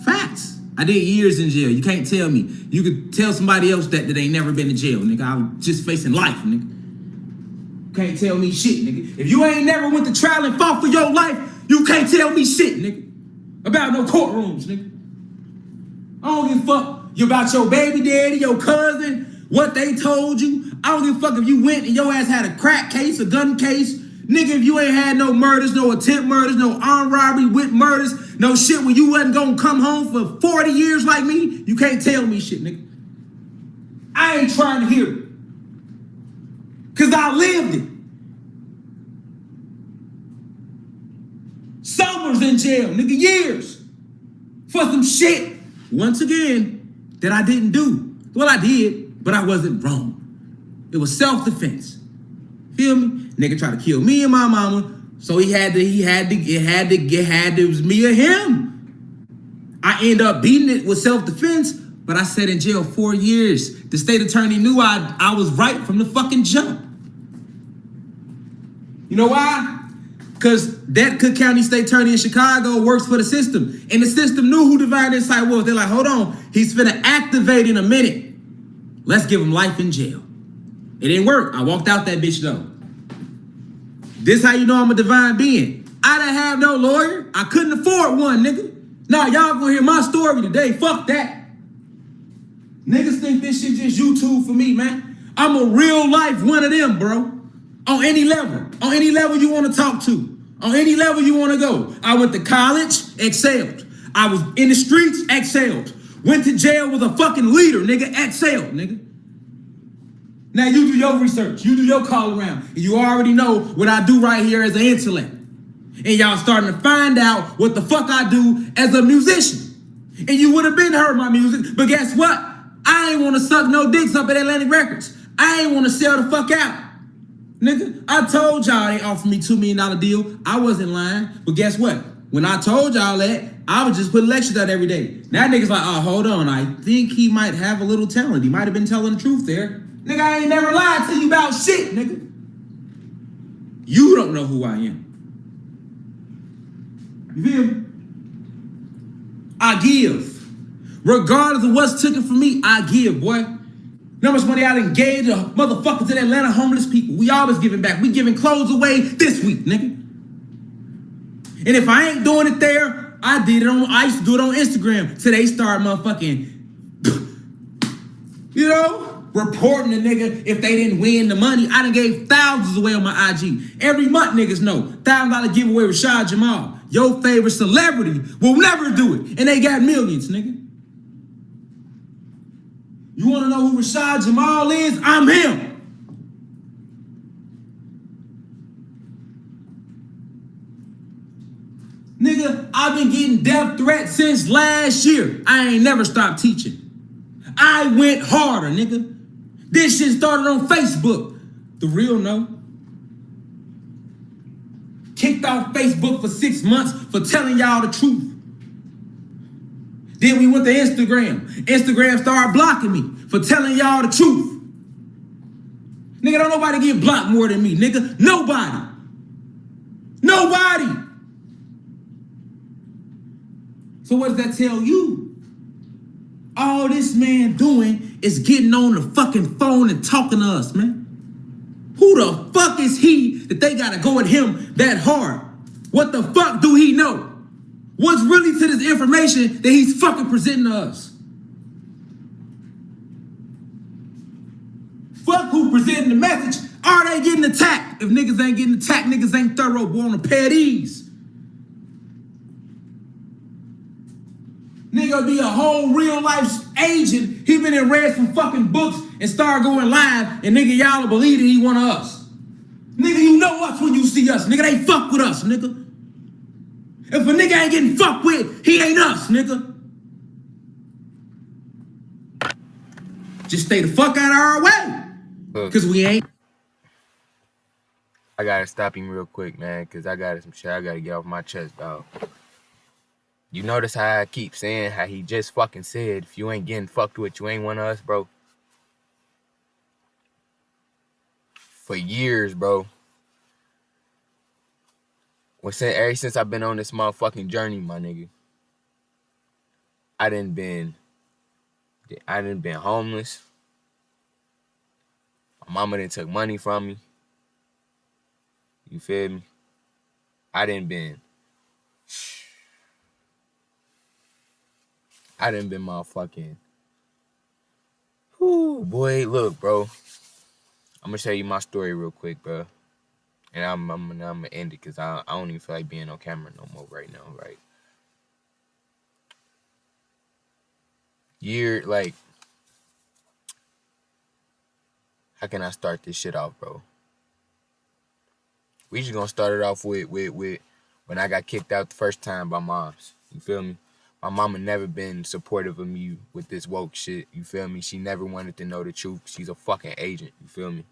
Facts. I did years in jail. You can't tell me. You could tell somebody else that ain't never been to jail, nigga. I was just facing life, nigga. Can't tell me shit, nigga. If you ain't never went to trial and fought for your life, you can't tell me shit, nigga. About no courtrooms, nigga. I don't give a fuck about your baby daddy, your cousin, what they told you. I don't give a fuck if you went and your ass had a crack case, a gun case. Nigga, if you ain't had no murders, no attempt murders, no armed robbery with murders, no shit where you wasn't gonna come home for 40 years like me, you can't tell me shit, nigga. I ain't trying to hear it. Cause I lived it. Summers in jail, nigga, years. For some shit, once again, that I didn't do. Well, I did, but I wasn't wrong. It was self-defense. Feel me? Nigga tried to kill me and my mama, so it was me or him. I end up beating it with self-defense, but I sat in jail 4 years. The state attorney knew I was right from the fucking jump. You know why? Because that Cook County State Attorney in Chicago works for the system. And the system knew who Divine Insight was. They're like, hold on, he's finna activate in a minute. Let's give him life in jail. It didn't work. I walked out that bitch though. This how you know I'm a divine being. I didn't have no lawyer. I couldn't afford one, nigga. Nah, y'all gonna hear my story today. Fuck that. Niggas think this shit just YouTube for me, man. I'm a real life one of them, bro. On any level. On any level you want to talk to. On any level you want to go. I went to college, excelled. I was in the streets, excelled. Went to jail, was a fucking leader, nigga, excelled, nigga. Now you do your research. You do your call around. And you already know what I do right here as an intellect. And y'all starting to find out what the fuck I do as a musician. And you would have been heard my music, but guess what? I ain't want to suck no dicks up at Atlantic Records. I ain't want to sell the fuck out. Nigga, I told y'all they offered me $2 million deal. I wasn't lying. But guess what? When I told y'all that, I would just put lectures out every day. Now niggas like, oh, hold on. I think he might have a little talent. He might have been telling the truth there. Nigga, I ain't never lied to you about shit, nigga. You don't know who I am. You feel me? I give. Regardless of what's taken from me, I give, boy. You know how much money I done gave to motherfuckers in Atlanta homeless people? We always giving back. We giving clothes away this week, nigga. And if I ain't doing it there, I used to do it on Instagram. Till they start motherfucking, you know, reporting the nigga if they didn't win the money. I done gave thousands away on my IG. Every month niggas know. $1,000 giveaway with Rashad Jamal. Your favorite celebrity will never do it. And they got millions, nigga. You want to know who Rashad Jamal is? I'm him. Nigga, I've been getting death threats since last year. I ain't never stopped teaching. I went harder, nigga. This shit started on Facebook. The real no. Kicked off Facebook for 6 months for telling y'all the truth. Then we went to Instagram. Instagram started blocking me for telling y'all the truth. Nigga, don't nobody get blocked more than me, nigga. Nobody. Nobody. So what does that tell you? All this man doing is getting on the fucking phone and talking to us, man. Who the fuck is he that they gotta go at him that hard? What the fuck do he know? What's really to this information that he's fucking presenting to us? Fuck who presenting the message. Are they getting attacked? If niggas ain't getting attacked, niggas ain't thorough, boy, on a pair of these. Nigga be a whole real life agent. He been and read some fucking books and start going live, and nigga, y'all believe that he one of us. Nigga, you know us when you see us. Nigga, they fuck with us, nigga. If a nigga ain't getting fucked with, he ain't us, nigga. Just stay the fuck out of our way. Because we ain't. I gotta stop him real quick, man, because I got some shit I gotta get off my chest, dog. You notice how I keep saying how he just fucking said, if you ain't getting fucked with, you ain't one of us, bro? For years, bro. Ever since I've been on this motherfucking journey, my nigga, I done been homeless. My mama done took money from me. You feel me? I done been motherfucking. Whoo, boy, look, bro. I'm gonna tell you my story real quick, bro. And I'm gonna end it because I don't even feel like being on camera no more right now, right? How can I start this shit off, bro? We just gonna start it off with when I got kicked out the first time by moms. You feel me? My mama never been supportive of me with this woke shit. You feel me? She never wanted to know the truth. She's a fucking agent. You feel me?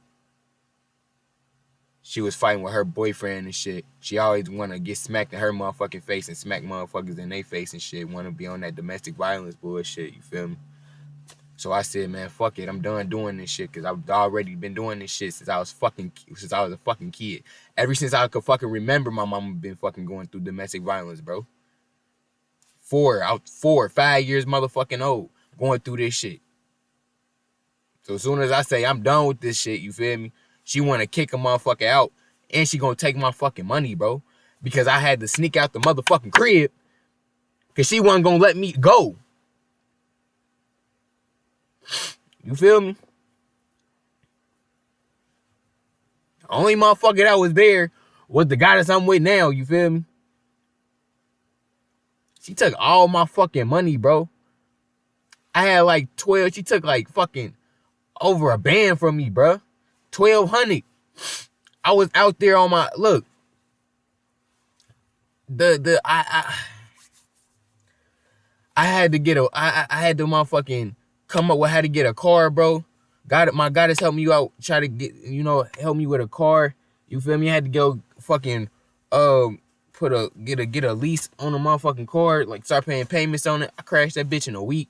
She was fighting with her boyfriend and shit. She always want to get smacked in her motherfucking face and smack motherfuckers in their face and shit. Want to be on that domestic violence bullshit. You feel me? So I said, man, fuck it. I'm done doing this shit because I've already been doing this shit since I was a fucking kid. Ever since I could fucking remember, my mama been fucking going through domestic violence, bro. 5 years motherfucking old going through this shit. So as soon as I say I'm done with this shit, you feel me? She want to kick a motherfucker out and she gonna take my fucking money, bro. Because I had to sneak out the motherfucking crib because she wasn't gonna let me go. You feel me? The only motherfucker that was there was the guy that I'm with now, you feel me? She took all my fucking money, bro. I had like 12. She took like fucking over a band from me, bro. 1,200. I was out there on my look. I had to get I had to motherfucking come up with how to get a car, bro. My goddess helped me out, try to get, help me with a car. You feel me? I had to go fucking get a lease on a motherfucking car, like start paying payments on it. I crashed that bitch in a week.